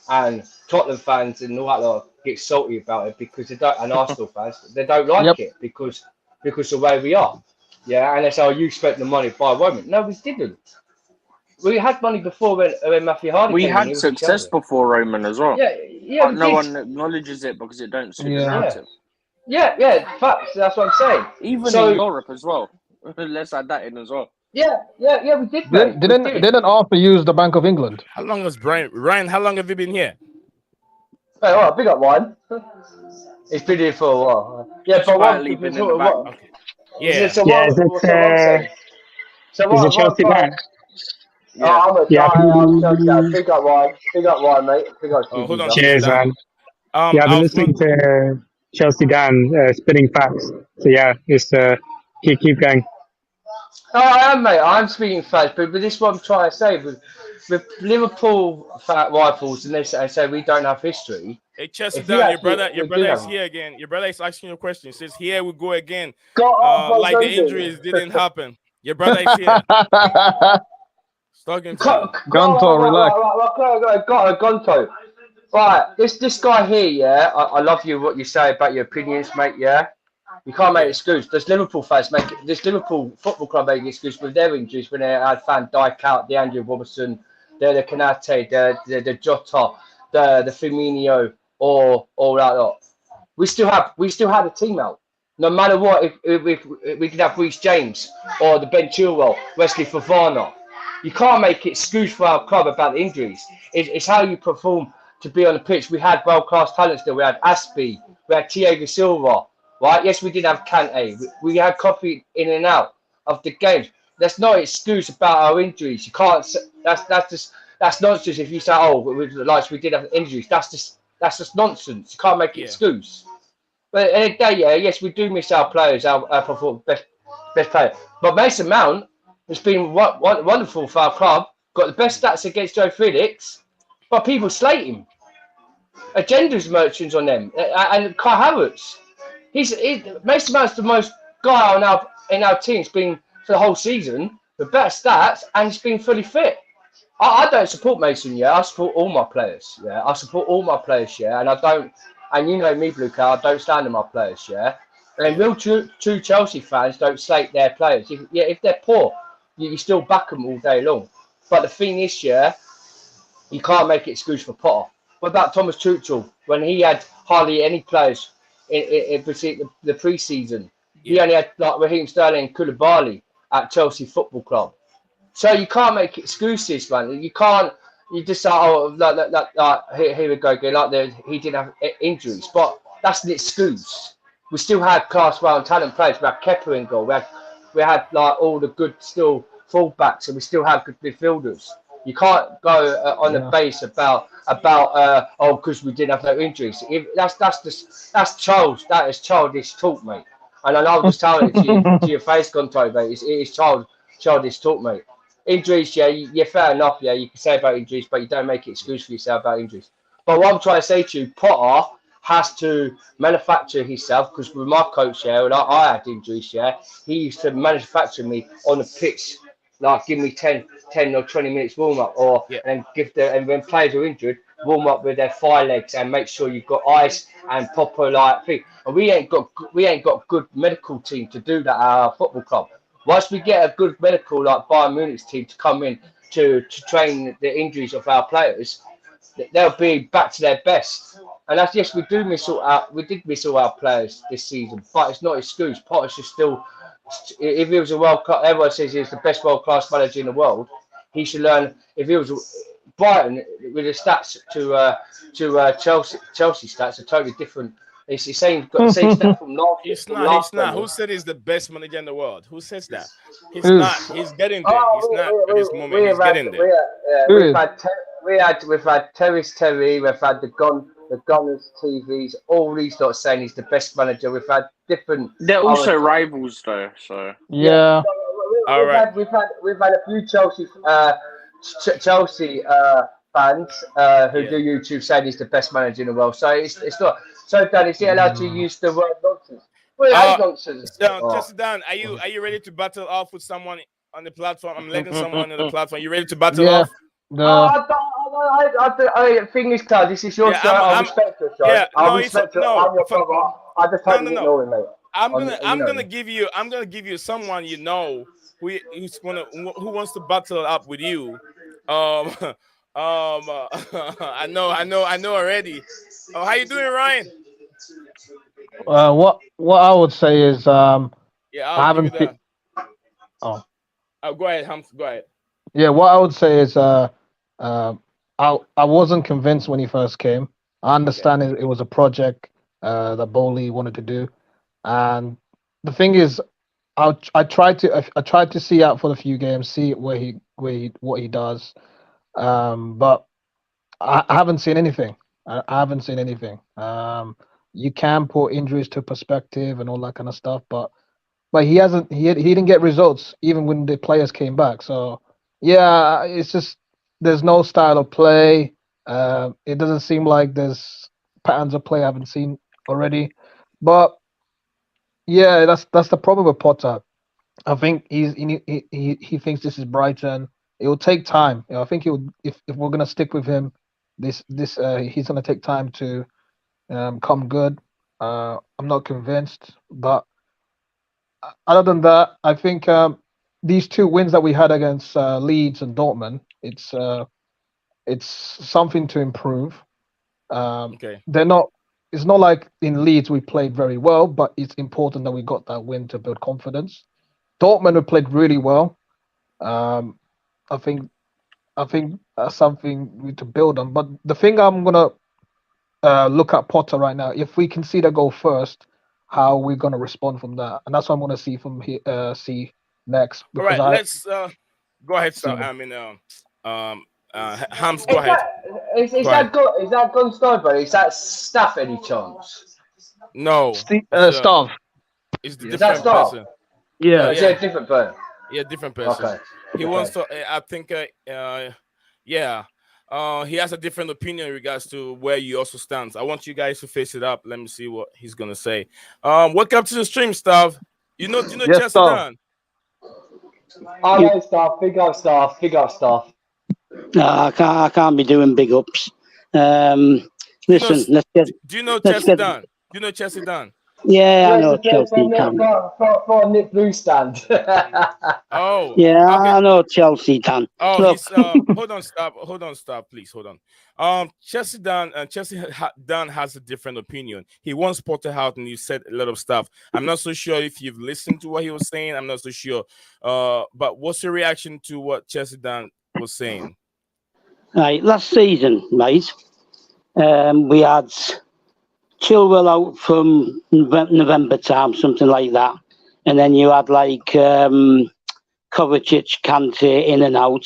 And Tottenham fans and all that lot get salty about it because they don't, and Arsenal fans, they don't like it because of the way we are. Yeah, and they say, oh, you spent the money by Roman. No, we didn't. We had money before when Matthew Hardy We came had success before Roman as well. Yeah, but no one acknowledges it because it don't suit the narrative. Yeah, facts. That's what I'm saying. Even in Europe as well. Let's add that in as well. Yeah, we did. Didn't Arthur use the Bank of England? How long has Ryan? How long have you been here? Hey, all right, big up one. He's been here for a while. Yeah, He's but what? quietly been in the back. Okay. Yeah. So Yeah, what I'm saying. So is it what I'm Chelsea trying. back? Yeah. I'm a Yeah. die. I'm Chelsea. Big up one, mate. Big up Oh, you, hold on, geezer. Chelsea Cheers, Dan. man. Yeah, I've I been was going. listening to Chelsea Dan spitting facts. So yeah, it's keep going. No, I am, mate. I'm speaking facts, but this is what I'm trying to say. With Liverpool fat rifles, and they say we don't have history. Hey, Chelsea If you Dan, actually, your we do brother is have. here again. Your brother is asking you a question. He says, "Here we go again." Got up on Like the London. injuries didn't happen. Your brother is here. He's talking to you. Gonto, relax. Got Gonto. Right, this guy here, yeah. I love you. What you say about your opinions, mate. Yeah. You can't make Yeah. excuse. Does Liverpool fans make it? Does Liverpool Football Club make excuse with their injuries when they had Van Dijk out, the Andrew Robertson, the Kanate, the Jota, the Firmino, or that lot? We still had a team out. No matter what, if we could have Reece James or the Ben Chilwell, Wesley Fofana. You can't make excuse for our club about the injuries. It's how you perform to be on the pitch. We had world class talent still. We had Aspie, we had Thiago Silva, right? Yes, we did have Kante. We had copy in and out of the games. That's no excuse about our injuries. You can't. That's nonsense. If you say, "Oh, we did have injuries," that's just nonsense. You can't make an Yeah. excuse. But at the end of the day, yeah, yes, we do miss our players, our best player. But Mason Mount has been wonderful for our club. Got the best stats against Joe Felix, but people slate him. Agendas merchants on them, and Kai Havertz. Mason Mount's the most guy in our team. It's been for the whole season with better stats, and he's been fully fit. I don't support Mason, yeah. I support all my players, yeah. I support all my players, yeah. And I don't, and you know me, Blue Cow, I don't stand on my players, yeah. And Yeah. real true Chelsea fans don't slate their players. If they're poor, you still back them all day long. But the thing is, yeah, you can't make it excuse for Potter. What about Thomas Tuchel when he had hardly any players in the pre-season? He Yeah. only had like Raheem Sterling and Koulibaly at Chelsea Football Club. So you can't make excuses, man. You can't. You just say, "Oh, here we go again." He didn't have injuries, but that's an excuse. We still had class round talent players. We had Kepa in goal. We had like all the good still fullbacks, and we still have good midfielders. You can't go on the Yeah. base about because we didn't have no injuries. That's childish talk, mate. And I'll just tell it to your face, Conto, mate. It is childish talk, mate. Injuries, yeah, you're fair enough, yeah, you can say about injuries, but you don't make an excuse for yourself about injuries. But what I'm trying to say to you, Potter has to manufacture himself because with my coach, yeah, when I had injuries, yeah, he used to manufacture me on the pitch, like give me 10 or 20 minutes warm up, or Yeah. and and when players are injured, warm up with their thigh legs and make sure you've got ice and proper like thing. And we ain't got good medical team to do that at our football club. Once we get a good medical like Bayern Munich's team to come in to train the injuries of our players, they'll be back to their best. And that's yes, we did miss all our players this season, but it's not an excuse. Potter's is still, if he was a world class, everyone says he's the best world class manager in the world. He should learn. If he was Brighton with the stats to Chelsea stats are totally different. It's the same got the same stat from last He's from not. He's last not. time. Who said he's the best manager in the world? Who says that? He's Who's not. He's getting there. He's not at this Oh, moment. He's getting there. who we've is? had we've had Terry's Terry, we've had the Gunners TVs, all these lot saying he's the best manager. We've had different. They're other also rivals, though. So yeah, Yeah. All right. we've had a few Chelsea fans who Yeah. do YouTube saying he's the best manager in the world. So it's not. So Dan, is he allowed to use the word nonsense? Well, it Uh, ain't nonsense. Just Dan, are you ready to battle off with someone on the platform? I'm letting someone on the platform. You ready to battle Yeah. off? The Thing is, Cloud, this is your Yeah. show. I'll respect your show. Yeah. I'll No. respect your. No. I'm your brother. I just No. totally No. No. ignore him, mate. I'm gonna give you. I'm gonna give you someone who wants to battle up with you. Um. I know already. Oh, how you doing, Ryan? what I would say is Yeah, I I'll give you haven't the. oh Go ahead, Hams. Go ahead. yeah, what I would say is I wasn't convinced when he first came. I understand it was a project that Bowley wanted to do, and the thing is, I tried to see out for the few games, see what he does, but I haven't seen anything. I haven't seen anything. You can put injuries to perspective and all that kind of stuff, but he hasn't. He didn't get results even when the players came back. So yeah, it's just there's no style of play. It doesn't seem like there's patterns of play I haven't seen already. But yeah, that's the problem with Potter. I think he thinks this is Brighton. It will take time. I think it would if we're gonna stick with him, this he's gonna take time to come good. I'm not convinced, but other than that, I think these two wins that we had against Leeds and Dortmund, it's something to improve. Okay. They're not. It's not like in Leeds we played very well, but it's important that we got that win to build confidence. Dortmund have played really well. Um, I think that's something we need to build on. But the thing I'm gonna look at Potter right now. If we can see the goal first, how we're gonna respond from that, and that's what I'm gonna see from here. See next All because right. I Let's go ahead. see. So I mean, Hams, go Is ahead. Go ahead. is that Gun Steinberg? Is that Staff any chance? No, Staff. it's the Yeah. Is that different Staff? person. Yeah, Is it a different player? Yeah, different person. Okay. He wants to. I think. Yeah. He has a different opinion in regards to where you also stands. I want you guys to face it up. Let me see what he's gonna say. Welcome to the stream, Stav. Do you know yes, Chelsea Staff. Dan? I know Staff. Big up Staff. Big up Staff. I can't be doing big ups. Listen, Do you know let's Chelsea get. Dan? Do you know Chelsea Dan? Yeah, I Yes, know Chelsea can. for a Nick Blue stand. Oh, Yeah, okay. I know Chelsea can. Oh, Look, he's hold on, stop, please, hold on. Chelsea Dan has a different opinion. He wants Potter out, and he said a lot of stuff. I'm not so sure if you've listened to what he was saying. I'm not so sure. But what's your reaction to what Chelsea Dan was saying? right, last season, right, we had Chilwell out from November time, something like that, and then you had like Kovacic, Conte in and out,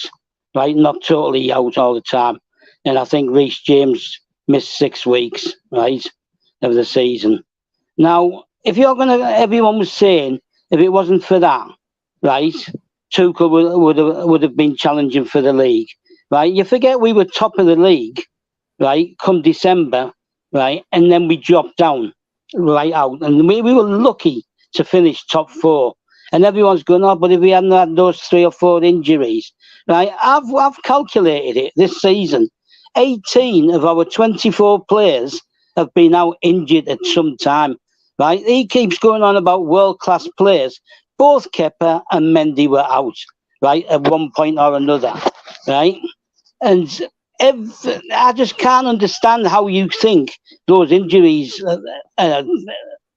right, not totally out all the time, and I think Reece James missed 6 weeks, right, of the season. Now, if you're everyone was saying if it wasn't for that, right, Tuchel would have been challenging for the league, right? You forget we were top of the league, right, come December, right, and then we dropped down, right out, and we were lucky to finish top 4. And everyone's going, oh, but if we hadn't had those 3 or 4 injuries, right? I've calculated it this season. 18 of our 24 players have been out injured at some time, right? He keeps going on about world-class players. Both Kepa and Mendy were out, right, at one point or another, right? And I just can't understand how you think those injuries are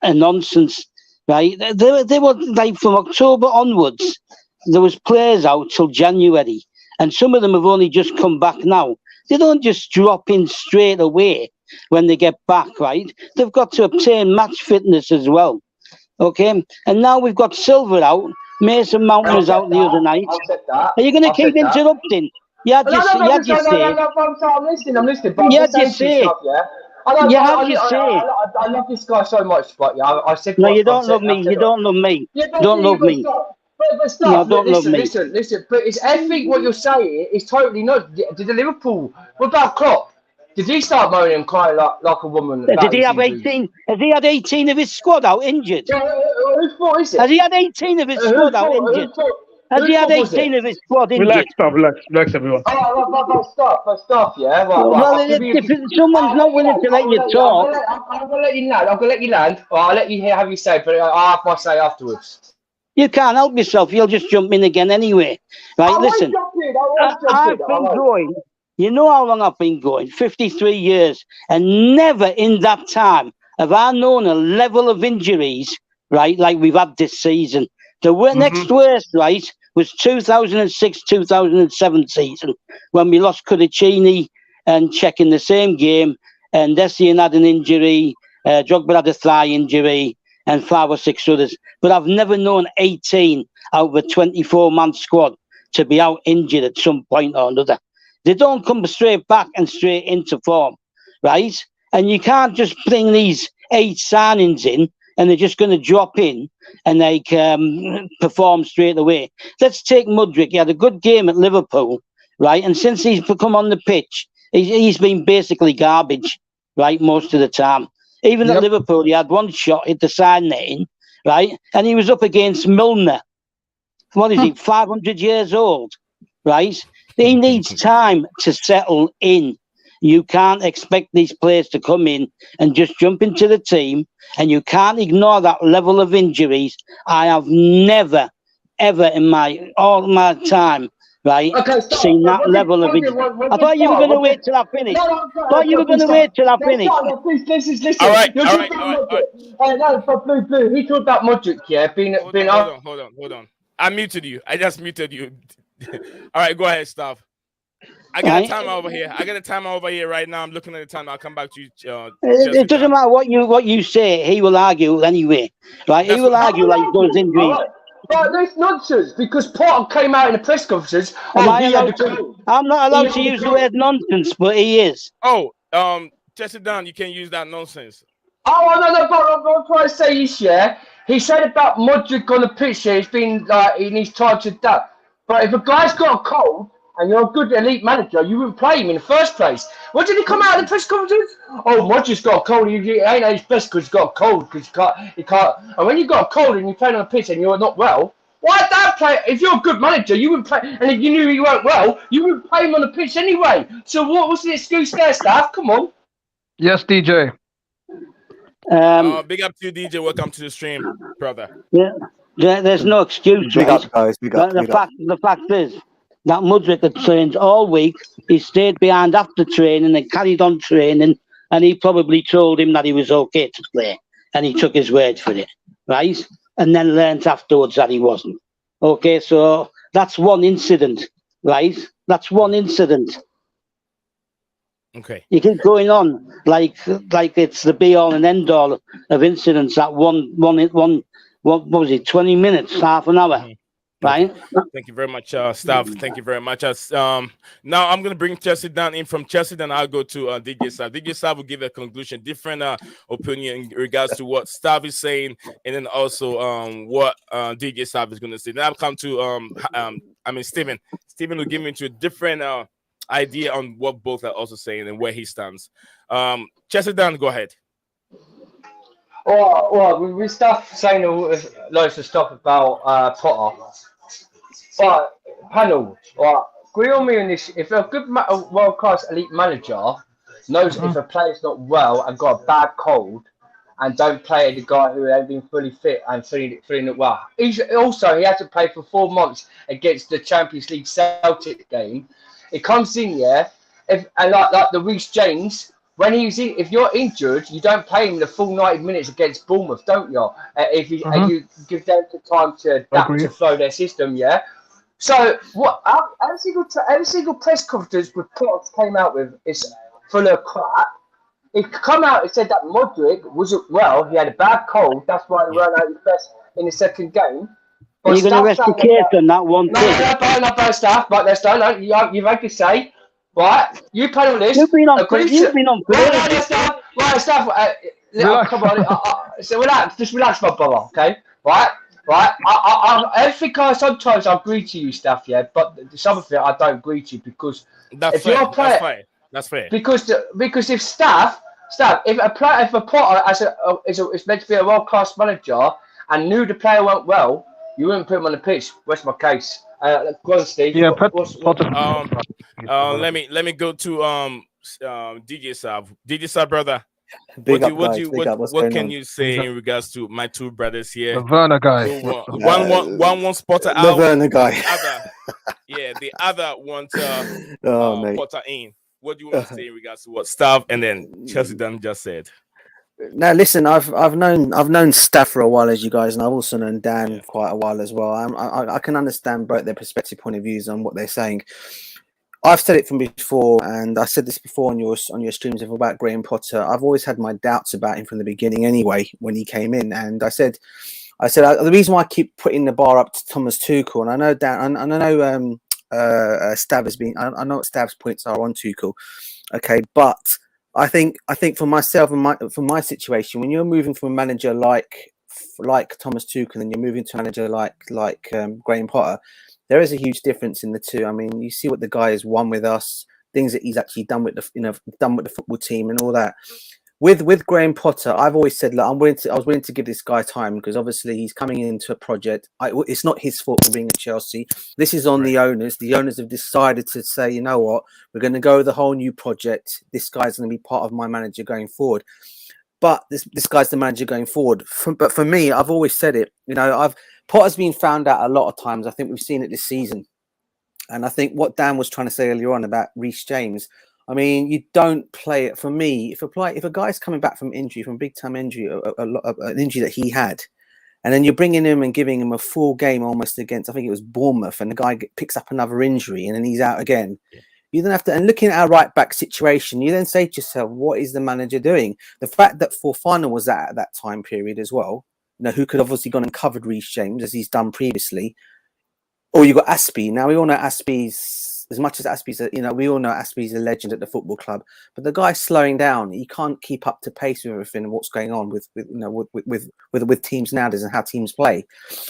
nonsense, right? They were like from October onwards. There was players out till January, and some of them have only just come back now. They don't just drop in straight away when they get back, right? They've got to obtain match fitness as well, okay? And now we've got Silver out. Mason Mount was out the other night. Are you going to keep interrupting? Yeah, I'm listening. But Yeah, I'm saying just to you say. stuff, yeah. I love this guy so much, but yeah, I said. No, you don't love me. You don't love me. Yeah, Don't love me. But stop. No, listen. But it's everything what you're saying is totally not. Did the Liverpool? What about Klopp? Did he start moaning and crying like a woman? Did he have 18? Has he had 18 of his squad out injured? Yeah, whose fault is it? Has he had 18 of his squad out injured? Has he had 18 of his squad injured? Relax, everyone. But stop, yeah. Well, if someone's not willing to let you talk. I'm gonna let you land. I'll let you have your say, but I'll have my say afterwards. You can't help yourself. You'll just jump in again anyway. Right, listen. I've been going. You know how long I've been going? 53 years. And never in that time have I known a level of injuries, right, like we've had this season. The next worst, right, was 2006-2007 season when we lost Cudicini and Czech in the same game. and Essien had an injury, Drogba had a thigh injury, and 5 or 6 others. But I've never known 18 out of a 24-man squad to be out injured at some point or another. They don't come straight back and straight into form, right? And you can't just bring these 8 signings in and they're just going to drop in and perform straight away. Let's take Mudryk. He had a good game at Liverpool, right? And since he's come on the pitch, he's been basically garbage, right, most of the time. Even at Liverpool, he had one shot, hit the side netting, right? And he was up against Milner. What is he, 500 years old, right? He needs time to settle in. You can't expect these players to come in and just jump into the team, and you can't ignore that level of injuries. I have never, ever in all my time, right, seen that level of injury. I thought you were going to wait till I finished. I thought you were going to wait till I finished. Listen. All right. No, for Blue. He talked about Modric, yeah, Hold on. I muted you. I just muted you. All right, go ahead, Stav. I got a timer over here. Right now. I'm looking at the time. I'll come back to you. It doesn't matter what you say. He will argue anyway, right? He will argue like he does injuries. But that's nonsense because Potter came out in the press conference. I'm not allowed to use the word nonsense, but he is. Oh, Chester Down, you can't use that nonsense. Oh no! But what I'm trying to say is, yeah, he said about Modric on the pitch. Yeah, he's been he needs time to adapt. But if a guy's got a cold and you're a good elite manager, you wouldn't play him in the first place. What did he come out in the press conference? Oh, Modric's got a cold. He ain't at his best because he's got a cold. Because he can't. And when you've got a cold and you're playing on the pitch and you're not well, why that play? If you're a good manager, you wouldn't play. And if you knew you weren't well, you wouldn't play him on the pitch anyway. So what was the excuse there, Staff? Come on. Yes, DJ. Big up to you, DJ. Welcome to the stream, brother. Yeah, there's no excuse. Big up, guys. Big up. The fact is that Mudryk had trained all week. He stayed behind after training and carried on training, and he probably told him that he was okay to play, and he took his word for it, right? And then learnt afterwards that he wasn't. Okay, so that's one incident, right? That's one incident. Okay. You keep going on like it's the be all and end all of incidents. That one, what was it? 20 minutes, half an hour, right? Thank you very much, Staff. Thank you very much. Now I'm gonna bring Chelsea down in from Chelsea, then I'll go to DJ Staff. DJ Staff will give a conclusion, different opinion in regards to what Staff is saying, and then also what DJ Staff is gonna say. Then I'll come to Stephen. Stephen will give me to a different idea on what both are also saying and where he stands. Chester down, go ahead. Well, we stuff saying loads of stuff about Potter, but panel, agree on me on this. If a good world-class elite manager knows if a player's not well and got a bad cold and don't play the guy who ain't been fully fit and feeling it well. He had to play for 4 months against the Champions League Celtic game. It comes in, yeah, like the Reece James, when if you're injured, you don't play him the full 90 minutes against Bournemouth, don't you? And you give them the time to adapt to flow their system, yeah. So what? Every single press conference with Klopp came out with is full of crap. He come out and said that Modric wasn't well. He had a bad cold. That's why he weren't out his best in the second game. Are you going to rest the case on that one thing? No, Staff, but let's don't. You make a say, right? You panel this. You've been on. Right, Staff. Come on. So relax. Just relax, my brother. Okay. Right. Everything sometimes I agree to you, Staff. Yeah, but some of it I don't agree to you because that's fair. That's fair. Because if Staff, if a Potter is meant to be a world class manager and knew the player went well, you wouldn't put him on the pitch. What's my case? Go on, Steve. Yeah, let me go to DJ Sav. DJ Sav, brother. What can you say in regards to my two brothers here? The Werner guy. One wants Potter out. The Werner guy. The other wants Potter in. What do you want to say in regards to what Stav and then Chelsea Dunn just said? Now, listen, I've known Staff for a while, as you guys, and I've also known Dan quite a while as well. I can understand both their perspective point of views on what they're saying. I've said it from before, and I said this before on your streams about Graham Potter. I've always had my doubts about him from the beginning, anyway, when he came in, and I said the reason why I keep putting the bar up to Thomas Tuchel, and I know Dan, and I know Stav has been. I know what Stav's points are on Tuchel, okay, but I think for myself and for my situation, when you're moving from a manager like Thomas Tuchel and you're moving to a manager like Graham Potter, there is a huge difference in the two. I mean, you see what the guy has won with us, things that he's actually done with the football team and all that. With Graham Potter, I've always said, look, I was willing to give this guy time because obviously he's coming into a project. It's not his fault for being at Chelsea. This is on the owners. The owners have decided to say, you know what, we're going to go with a whole new project. This guy's going to be part of my manager going forward. But this guy's the manager going forward. But for me, I've always said it. Potter's been found out a lot of times. I think we've seen it this season. And I think what Dan was trying to say earlier on about Reece James, I mean, you don't play it. For me, if a guy's coming back from injury, from big time injury, an injury that he had, and then you're bringing him and giving him a full game almost against, I think it was Bournemouth, and the guy picks up another injury and then he's out again. Yeah. You then have to, and looking at our right back situation, you then say to yourself, what is the manager doing? The fact that Fofana was at that time period as well, who could obviously gone and covered Reece James as he's done previously. Or you got Aspie. Now we all know Aspie's, as much as Aspie's, we all know Aspie's a legend at the football club. But the guy's slowing down. He can't keep up to pace with everything and what's going on with teams nowadays and how teams play.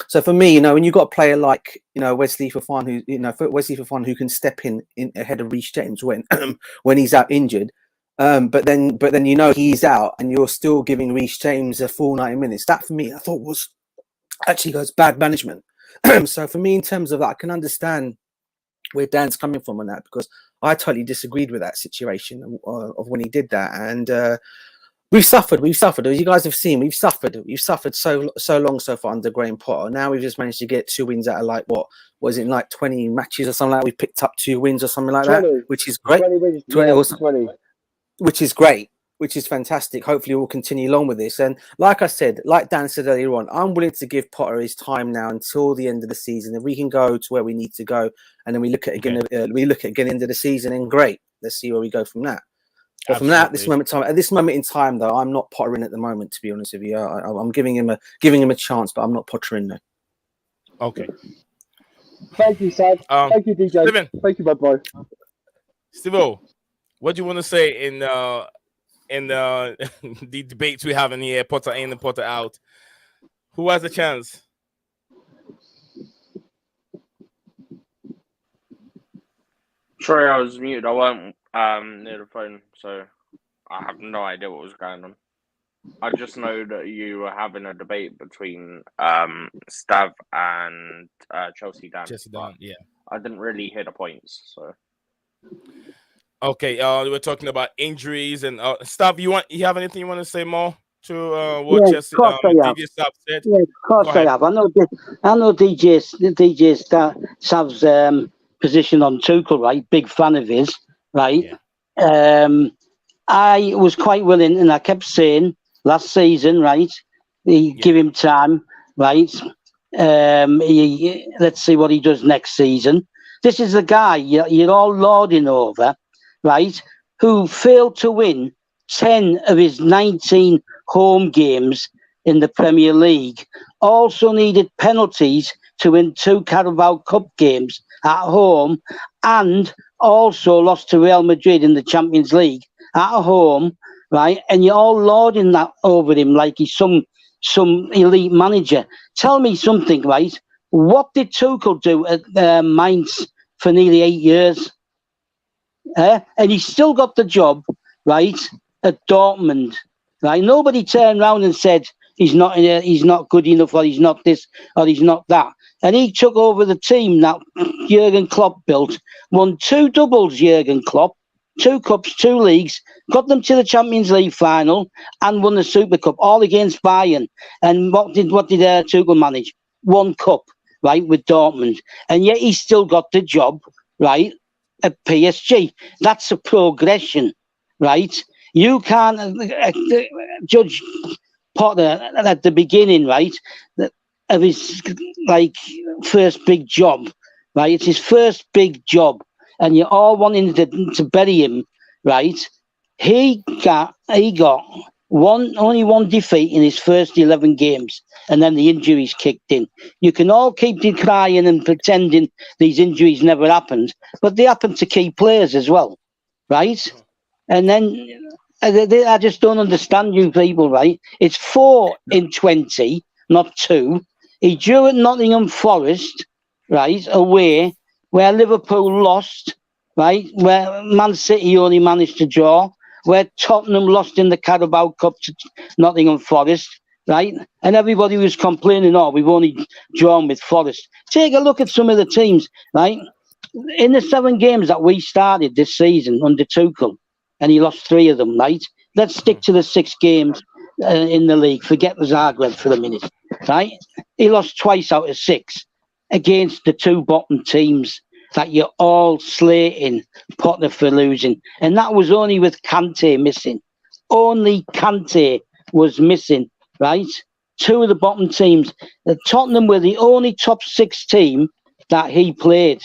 So for me, when you got a player like Wesley Fofana, who can step in ahead of Reece James when he's out injured. But then he's out, and you're still giving Reece James a full 90 minutes. That for me, I thought was actually goes bad management. So for me, in terms of that, I can understand where Dan's coming from on that, because I totally disagreed with that situation of when he did that, and we've suffered. As you guys have seen, we've suffered so long so far under Graham Potter. Now we've just managed to get 2 wins out of like what was it, like 20 matches or something like that. We picked up 2 wins or something like 20, that, which is great. 20 wins, 20. Which is great, which is fantastic. Hopefully we'll continue along with this. And like I said, like Dan said earlier on, I'm willing to give Potter his time now until the end of the season. If we can go to where we need to go, and then we look at again end of the season, and great. Let's see where we go from that. But from that, at this moment in time, though, I'm not Pottering at the moment. To be honest with you, I'm giving him a chance, but I'm not Pottering though. Okay. Thank you, Sam. Thank you, DJ. Steven. Thank you, my boy. Steve-O, what do you want to say in the debates we have in here, Potter in and Potter out? Who has a chance? Sorry, I was muted. I weren't near the phone, so I have no idea what was going on. I just know that you were having a debate between Stav and Chelsea Dan. Yeah. I didn't really hear the points, so. Okay, we're talking about injuries and stuff. You have anything you want to say more to what DJ Stav said? Yeah, of course I have. I know DJ Stav's position on Tuchel, right? Big fan of his, right? Yeah. I was quite willing, and I kept saying last season, right? Give him time, right? Let's see what he does next season. This is the guy you're all lording over, right, who failed to win 10 of his 19 home games in the Premier League, also needed penalties to win 2 Carabao Cup games at home, and also lost to Real Madrid in the Champions League at home, right? And you're all lording that over him like he's some elite manager. Tell me something, right? What did Tuchel do at Mainz for nearly 8 years? And he's still got the job, right, at Dortmund, right? Nobody turned around and said he's not good enough, or he's not this, or he's not that. And he took over the team that Jurgen Klopp built, won 2 doubles, Jurgen Klopp, 2 cups, 2 leagues, got them to the Champions League final, and won the Super Cup, all against Bayern. And what did Tuchel manage? 1 cup, right, with Dortmund. And yet he's still got the job, right, at PSG. That's a progression, right? You can't judge Potter at the beginning, right, of his first big job, right? It's his first big job, and you're all wanting to bury him, right? He got only one defeat in his first 11 games, and then the injuries kicked in. You can all keep decrying and pretending these injuries never happened, but they happen to key players as well, right? And then I just don't understand you people, right? It's 4 in 20, not 2. He drew at Nottingham Forest, right, away, where Liverpool lost, right, where Man City only managed to draw, where Tottenham lost in the Carabao Cup to Nottingham Forest, right? And everybody was complaining, oh, we've only drawn with Forest. Take a look at some of the teams, right? In the 7 games that we started this season under Tuchel, and he lost 3 of them, right? Let's stick to the 6 games in the league. Forget the Zagreb for a minute, right? He lost twice out of 6 against the 2 bottom teams that you're all slating Potter for losing. And that was only with Conte missing. Only Conte was missing, right? 2 of the bottom teams. The Tottenham were the only top 6 team that he played.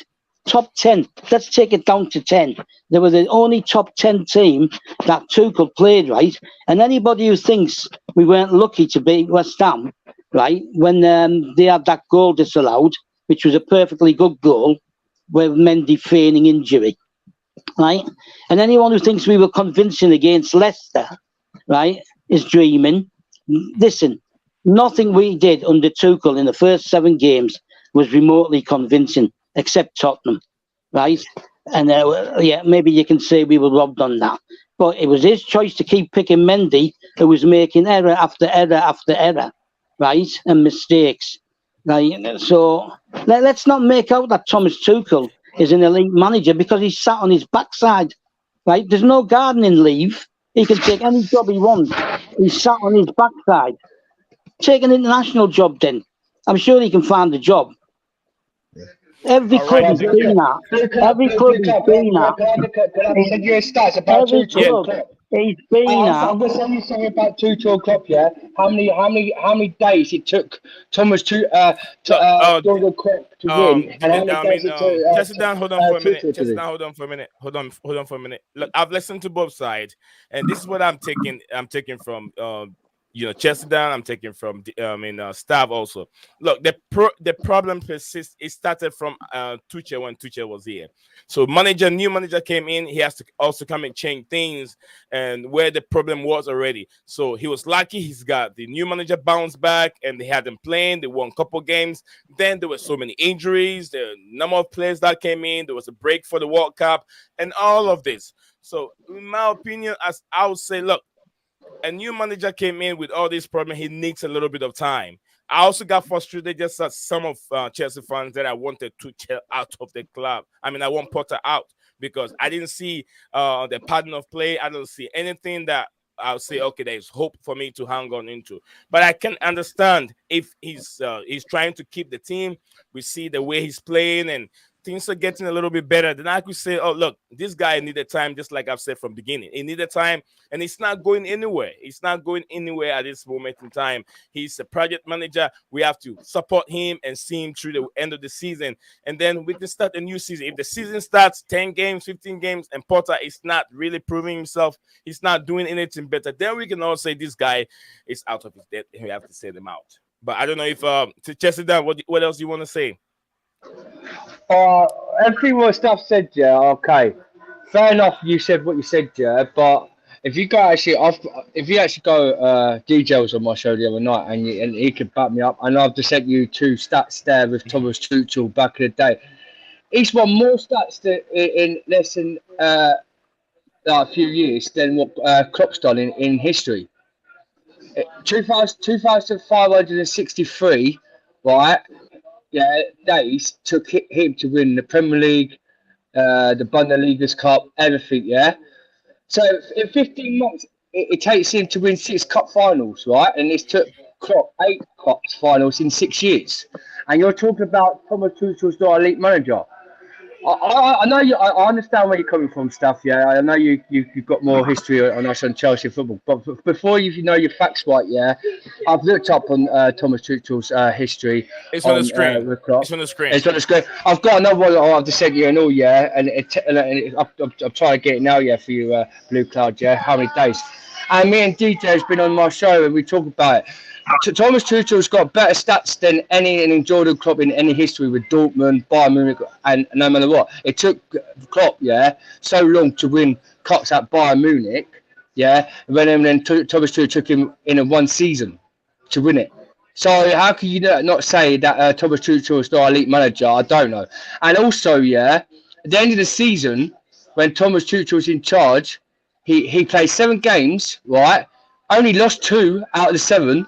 Top 10. Let's take it down to 10. They were the only top 10 team that Tuchel played, right? And anybody who thinks we weren't lucky to beat West Ham, right, when they had that goal disallowed, which was a perfectly good goal, with Mendy feigning injury, right? And anyone who thinks we were convincing against Leicester, right, is dreaming. Listen, nothing we did under Tuchel in the first 7 games was remotely convincing, except Tottenham, right? And yeah, maybe you can say we were robbed on that. But it was his choice to keep picking Mendy, who was making error after error after error, right? And mistakes. Right? So let's not make out that Thomas Tuchel is an elite manager because he's sat on his backside, right? There's no gardening leave. He can take any job he wants. He's sat on his backside. Take an international job then. I'm sure he can find a job. Every club he's been at. Every club he's been at. Can I send you a stats about Tuchel Klopp? He's been at. I'm going to send you something about Tuchel Klopp, yeah? How many days it took Thomas Tuchel Klopp to win, and how many days it took Chester down, hold on for a minute. Tuchel to Chester win? down, hold on for a minute. Hold on for a minute. Look, I've listened to both sides, and this is what I'm taking from Chester down. I'm taking from staff also. Look, the problem persists. It started from Tuchel when Tuchel was here. So new manager came in. He has to also come and change things and where the problem was already. So he was lucky. He's got the new manager bounced back and they had them playing. They won a couple games. Then there were so many injuries. The number of players that came in. There was a break for the World Cup and all of this. So in my opinion, as I would say, look, a new manager came in with all these problems. He needs a little bit of time. I also got frustrated just as some of Chelsea fans that I wanted Tuchel out of the club. I mean, I want Potter out because I didn't see the pattern of play. I don't see anything that I'll say, okay, there's hope for me to hang on into. But I can understand if he's trying to keep the team. We see the way he's playing and things are getting a little bit better. Then I could say, oh, look, this guy needed time, just like I've said from the beginning. He needed time, and it's not going anywhere. It's not going anywhere at this moment in time. He's a project manager. We have to support him and see him through the end of the season, and then we can start a new season. If the season starts 10 games, 15 games, and Potter is not really proving himself, he's not doing anything better, then we can all say this guy is out of his depth, and we have to set him out. But I don't know if to chest it down, what else you want to say? Everything what stuff said, yeah, okay. Fair enough, you said what you said, yeah, but if you go DJ was on my show the other night and he could back me up, and I've just sent you 2 stats there with Thomas Tuchel back in the day. He's won more stats in less than a few years than what Klopp's done in history. 2,563, right? Yeah, days took him to win the Premier League, the Bundesliga Cup, everything, yeah? So in 15 months, it takes him to win 6 cup finals, right? And it's took Klopp 8 cup finals in 6 years. And you're talking about Thomas Tuchel's not elite manager. I know you. I understand where you're coming from, stuff. Yeah, I know you've got more history on us on Chelsea football. But before you know your facts right, yeah, I've looked up on Thomas Tuchel's history It's on the on screen. the club. It's on the screen. It's on the screen. I've got another one that I've just sent you and all, yeah, and I'm trying to get it now, yeah, for you, Blue Cloud, yeah. How many days? And me and DJ has been on my show and we talk about it. Thomas Tuchel's got better stats than any Jordan Klopp in any history with Dortmund, Bayern Munich, and no matter what. It took Klopp, yeah, so long to win cups at Bayern Munich, yeah, and then Thomas Tuchel took him in a one season to win it. So how can you not say that Thomas Tuchel is not elite manager? I don't know. And also, yeah, at the end of the season, when Thomas Tuchel was in charge, he played 7 games, right? Only lost 2 out of the 7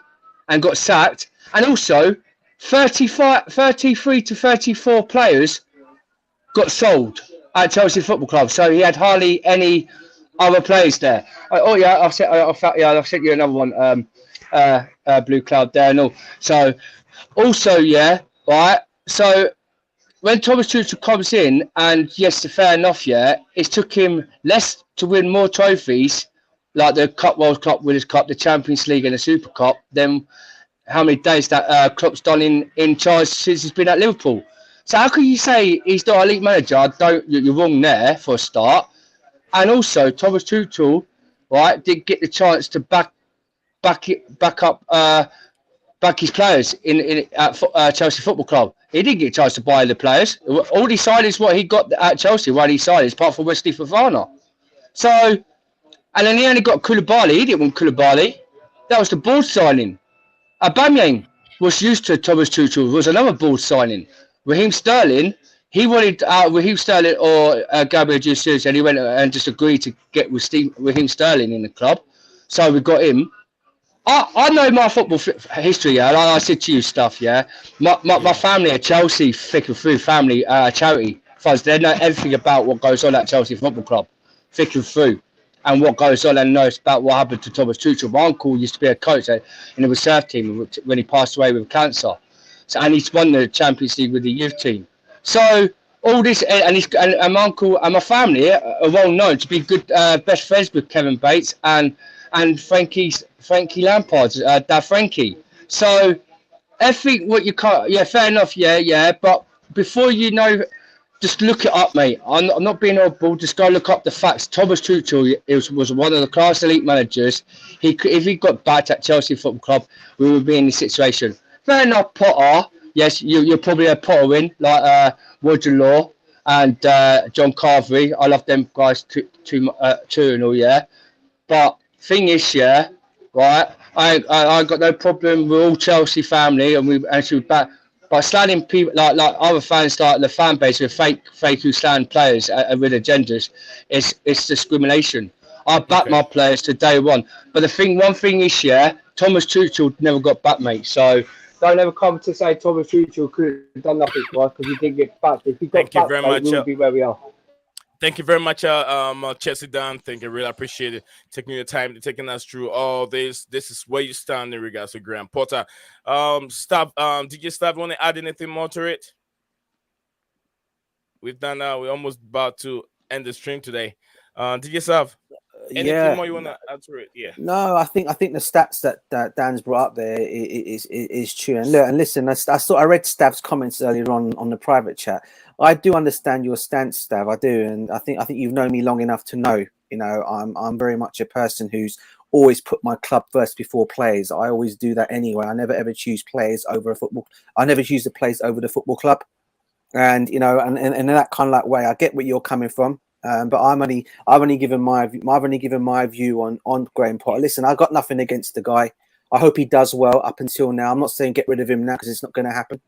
and got sacked. And also, 33 to 34 players got sold at Chelsea Football Club. So he had hardly any other players there. Oh yeah, I've sent you another one. Blue Cloud there and all. So also, yeah, right. So when Thomas Tuchel comes in, and yes, fair enough, yeah, it took him less to win more trophies, like the Cup, World Cup, Winners' Cup, the Champions League, and the Super Cup, than how many days that Klopp's done in charge since he's been at Liverpool. So how can you say he's not an elite manager? You're wrong there for a start. And also, Thomas Tuchel, right, didn't get the chance to back his players at Chelsea Football Club. He didn't get a chance to buy the players. All he signed is what he got at Chelsea, what he signed, apart from Wesley Fofana. So, and then he only got Koulibaly. He didn't want Koulibaly. That was the board signing. Aubameyang was used to Thomas Tuchel. Was another board signing. Raheem Sterling, he wanted Raheem Sterling or Gabriel Jesus, and he went and just agreed to get Raheem Sterling in the club. So we got him. I know my football history, yeah. Like I said to you, stuff, yeah. My family are Chelsea thick and through family charity funds. They know everything about what goes on at Chelsea Football Club, thick and through, and what goes on, and knows about what happened to Thomas Tuchel. My uncle used to be a coach in the reserve team when he passed away with cancer. So, and he's won the Champions League with the youth team. So all this, and my uncle and my family are well known to be good best friends with Kevin Bates and Frankie Lampard's dad Frankie. So I think what you can't, yeah, fair enough, yeah. But before you know, just look it up, mate. I'm not being oddball. Just go look up the facts. Thomas Tuchel was one of the class elite managers. If he got backed at Chelsea Football Club, we would be in this situation. Fair enough, Potter. Yes, you're probably a Potter win, like Roger Law and John Carvery. I love them guys too and all, yeah. But thing is, yeah, right. I got no problem. We're all Chelsea family, and we actually back. By slandering people like other fans, like the fan base with fake who sland players with agendas, it's discrimination. I back my players to day one. But one thing is, yeah, Thomas Tuchel never got back, mate. So don't ever come to say Thomas Tuchel could have done nothing for us because he didn't get back. If he got back, we wouldn't be where we are. Thank you very much, Chelsea Dan. Thank you. Really appreciate it. Taking your time to taking us through all this. This is where you stand in regards to Graham Potter. Did you want to add anything more to it? We've done we're almost about to end the stream today. Did you have anything more you want to add to it? Yeah. No, I think the stats that Dan's brought up there is true. And look, and listen, I read Stav's comments earlier on the private chat. I do understand your stance, Stav. I do, and I think you've known me long enough to know. You know, I'm very much a person who's always put my club first before players. I always do that anyway. I never ever choose players over a football. I never choose the players over the football club. And you know, and in that kind of like way, I get where you're coming from. But I've only given my view on Graham Potter. Listen, I've got nothing against the guy. I hope he does well up until now. I'm not saying get rid of him now because it's not going to happen.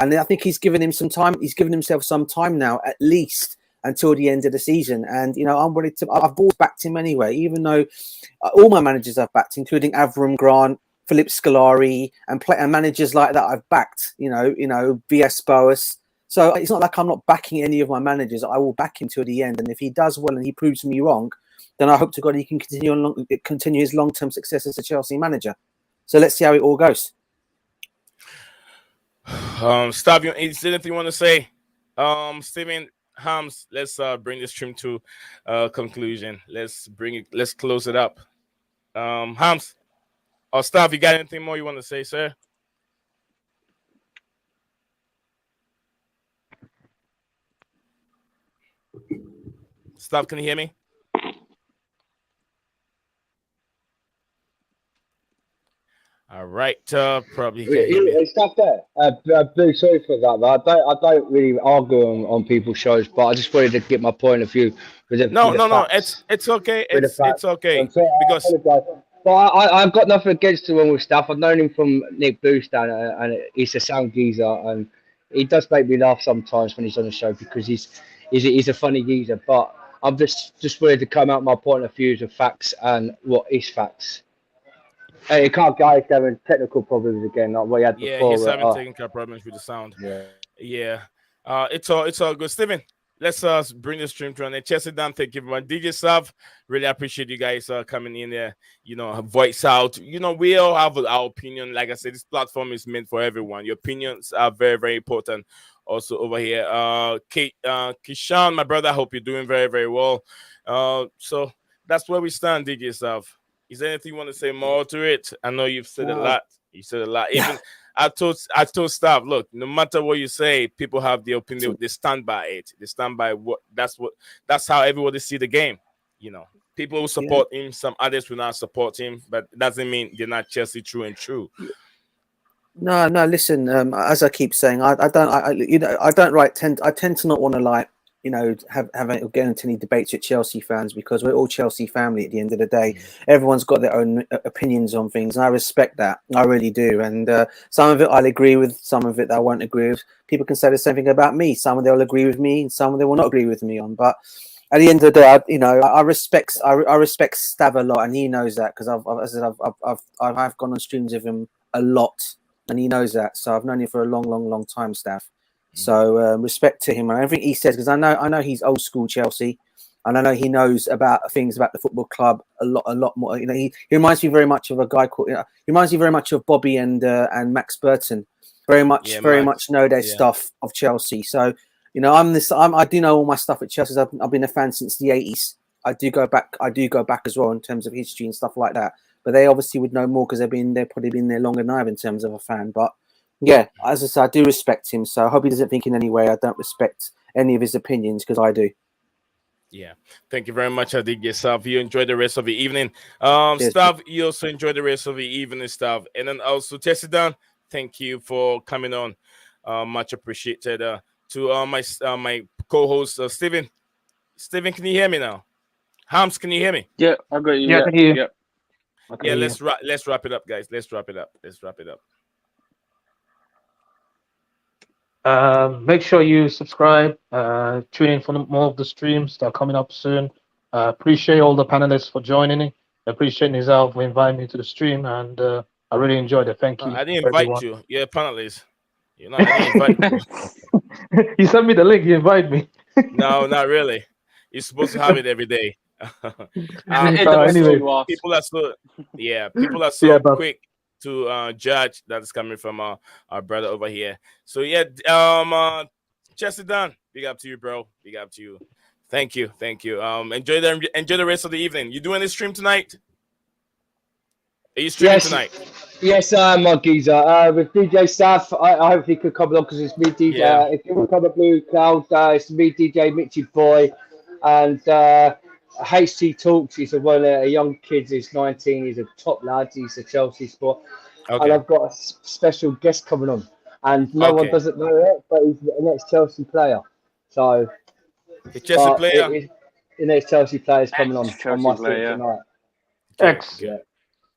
And I think he's given him some time. He's given himself some time now, at least until the end of the season. And you know, I've always backed him anyway, even though all my managers I've backed, including Avram Grant, Philip Scolari, and managers like that I've backed. You know, VS Boas. So it's not like I'm not backing any of my managers. I will back him till the end. And if he does well and he proves me wrong, then I hope to God he can continue his long-term success as a Chelsea manager. So let's see how it all goes. Stav, is there anything you want to say? Steven, Hams, let's bring the stream to conclusion. Let's close it up. Hams or Staff, you got anything more you want to say, sir? Staff, can you hear me? All right, probably you can hear me. Stuff there. I'm very sorry for that. But I don't really argue on people's shows, but I just wanted to get my point of view. No. It's okay. It's okay because. But I've got nothing against him with stuff. I've known him from Nick Bluestone, and he's a sound geezer, and he does make me laugh sometimes when he's on the show because he's a funny geezer. But I'm just wanted to come out my point of views of facts and what is facts. Hey, you can't go having technical problems again, like we had before. Yeah, he's having technical problems with the sound. Yeah. It's all good. Steven, let's bring the stream to an end. Chelsea down, thank you everyone. DJ Sav, really appreciate you guys coming in there. Voice out. We all have our opinion. Like I said, this platform is meant for everyone. Your opinions are very, very important. Also over here, Kishan, my brother, I hope you're doing very, very well. So that's where we stand, DJ Sav. Is there anything you want to say more to it? I know you've said a lot. You said a lot. Even I told Staff, look, no matter what you say, people have the opinion. They stand by it. They stand by that's how everybody see the game. People will support him. Some others will not support him, but it doesn't mean they're not Chelsea true and true. No. Listen, as I keep saying, I tend to not want to get into any debates with Chelsea fans because we're all Chelsea family at the end of the day. Everyone's got their own opinions on things, and I respect that. I really do. And some of it I'll agree with, some of it I won't agree with. People can say the same thing about me. Some of them will agree with me, and some of them will not agree with me on. But at the end of the day, I respect Stav a lot, and he knows that because I've gone on streams with him a lot, and he knows that. So I've known him for a long time, Stav. So respect to him and everything he says, because I know he's old school Chelsea, and I know he knows about things about the football club a lot more. He reminds me very much of a guy called. He reminds me very much of Bobby and Max Burton. Very much know their stuff of Chelsea. So I do know all my stuff at Chelsea. I've been a fan since the 80s. I do go back as well in terms of history and stuff like that. But they obviously would know more because they've probably been there longer than I have in terms of a fan. But yeah, as I said, I do respect him. So I hope he doesn't think in any way I don't respect any of his opinions, because I do. Yeah. Thank you very much, Adig yourself. You enjoy the rest of the evening. Stav, you also enjoy the rest of the evening, Stav. And then also Tessidan, thank you for coming on. Much appreciated. To my co-host, Steven. Steven, can you hear me now? Hams, can you hear me? Yeah, I got you. Yeah, I can hear you. Yeah, let's wrap it up, guys. Let's wrap it up. Make sure you subscribe. Tune in for more of the streams that are coming up soon. Appreciate all the panelists for joining me. Appreciate Nizal for inviting me to the stream, and I really enjoyed it. Thank you. I didn't invite you. You're a panelist. I didn't invite you. You sent me the link. You invited me. No, not really. You're supposed to have it every day. Anyway, people are so quick to judge that is coming from our brother over here. So yeah, Chelsea done. Big up to you, bro. Big up to you. Thank you. Enjoy the rest of the evening. You doing this stream tonight? Are you streaming tonight? Yes, I am, my geezer. With DJ Saf, I hope he could come along because it's me, DJ. Yeah. If you want to come a Blue Cloud, it's me, DJ Mitchy Boy, and HT Talks. He's one of the young kids. He's 19. He's a top lad. He's a Chelsea sport. Okay. And I've got a special guest coming on, and no one doesn't know it, but he's the next Chelsea player. So the Chelsea player. The next Chelsea player is coming on my stream tonight.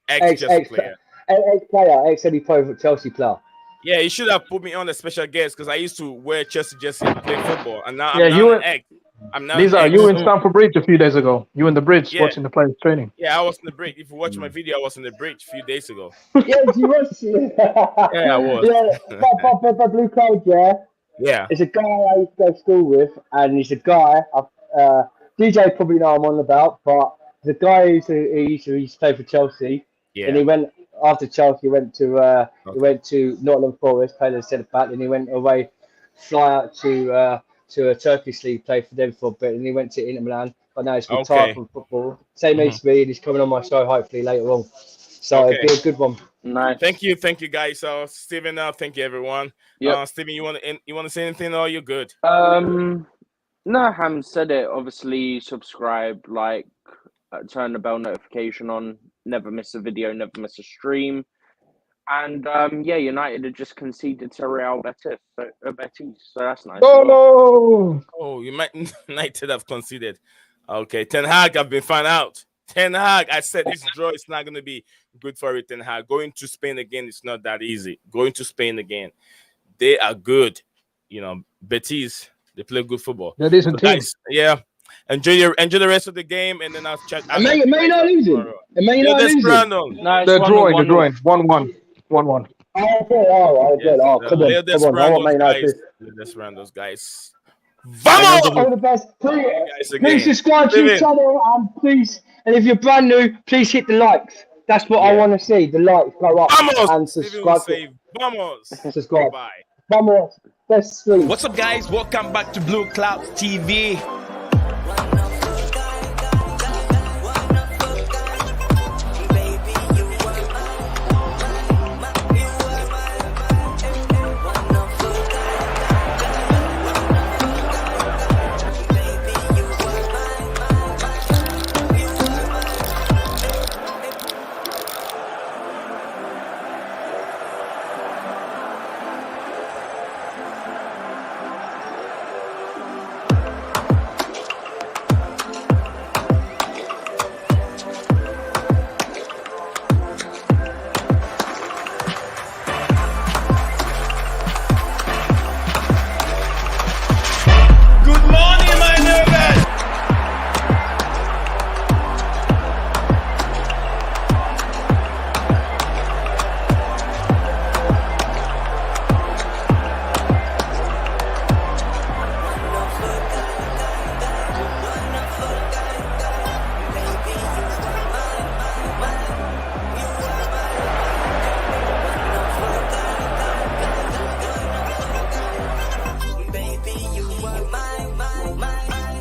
Ex-Chelsea player. Ex-any pro Chelsea player. Yeah, you should have put me on a special guest because I used to wear Chelsea jersey and play football, and now I'm not Lisa, you were in Stamford Bridge a few days ago. You were in the bridge watching the players training. Yeah, I was in the bridge. If you watch my video, I was in the bridge a few days ago. Yeah, you was. Yeah, I was. Yeah, but Blue Code, yeah. It's a guy I used to go to school with, and he's a guy. DJ probably know I'm on about, but the guy who used to play for Chelsea. Yeah. And he went after Chelsea. He went to Nottingham Forest, played as centre back. Then he went away, fly out to to a Turkish league, played for them for a bit, and he went to Inter Milan. But now he's retired Okay. from football. Same age to me, and he's coming on my show hopefully later on. So Okay. it'll be a good one. Nice. Thank you, guys. Steven, thank you, everyone. Yep. Steven, you want to say anything, or you're good? No, Ham said it. Obviously, subscribe, like, turn the bell notification on. Never miss a video, never miss a stream. And yeah, United had just conceded to Real Betis, so that's nice. Oh, Oh, you might United have conceded. Okay, Ten Hag have been found out. Ten Hag, I said this draw is not going to be good for it. Ten Hag going to Spain again, it's not that easy. Going to Spain again, they are good. You know, Betis, they play good football. that is a team. Guys, yeah. Enjoy the rest of the game, and then I'll check. And Man United losing. And Man United losing. Nice. They're drawing. 1-1. 1-1. Oh, come on. I want Man United. Let's run those guys. Vamos! All the best. Guys, Please subscribe to the channel, and please, and if you're brand new, please hit the likes. That's what I want to see. The likes go up. Vamos! And subscribe. Vamos! Subscribe. Bye. Vamos. Best stream. What's up, guys? Welcome back to Blue Clouds TV.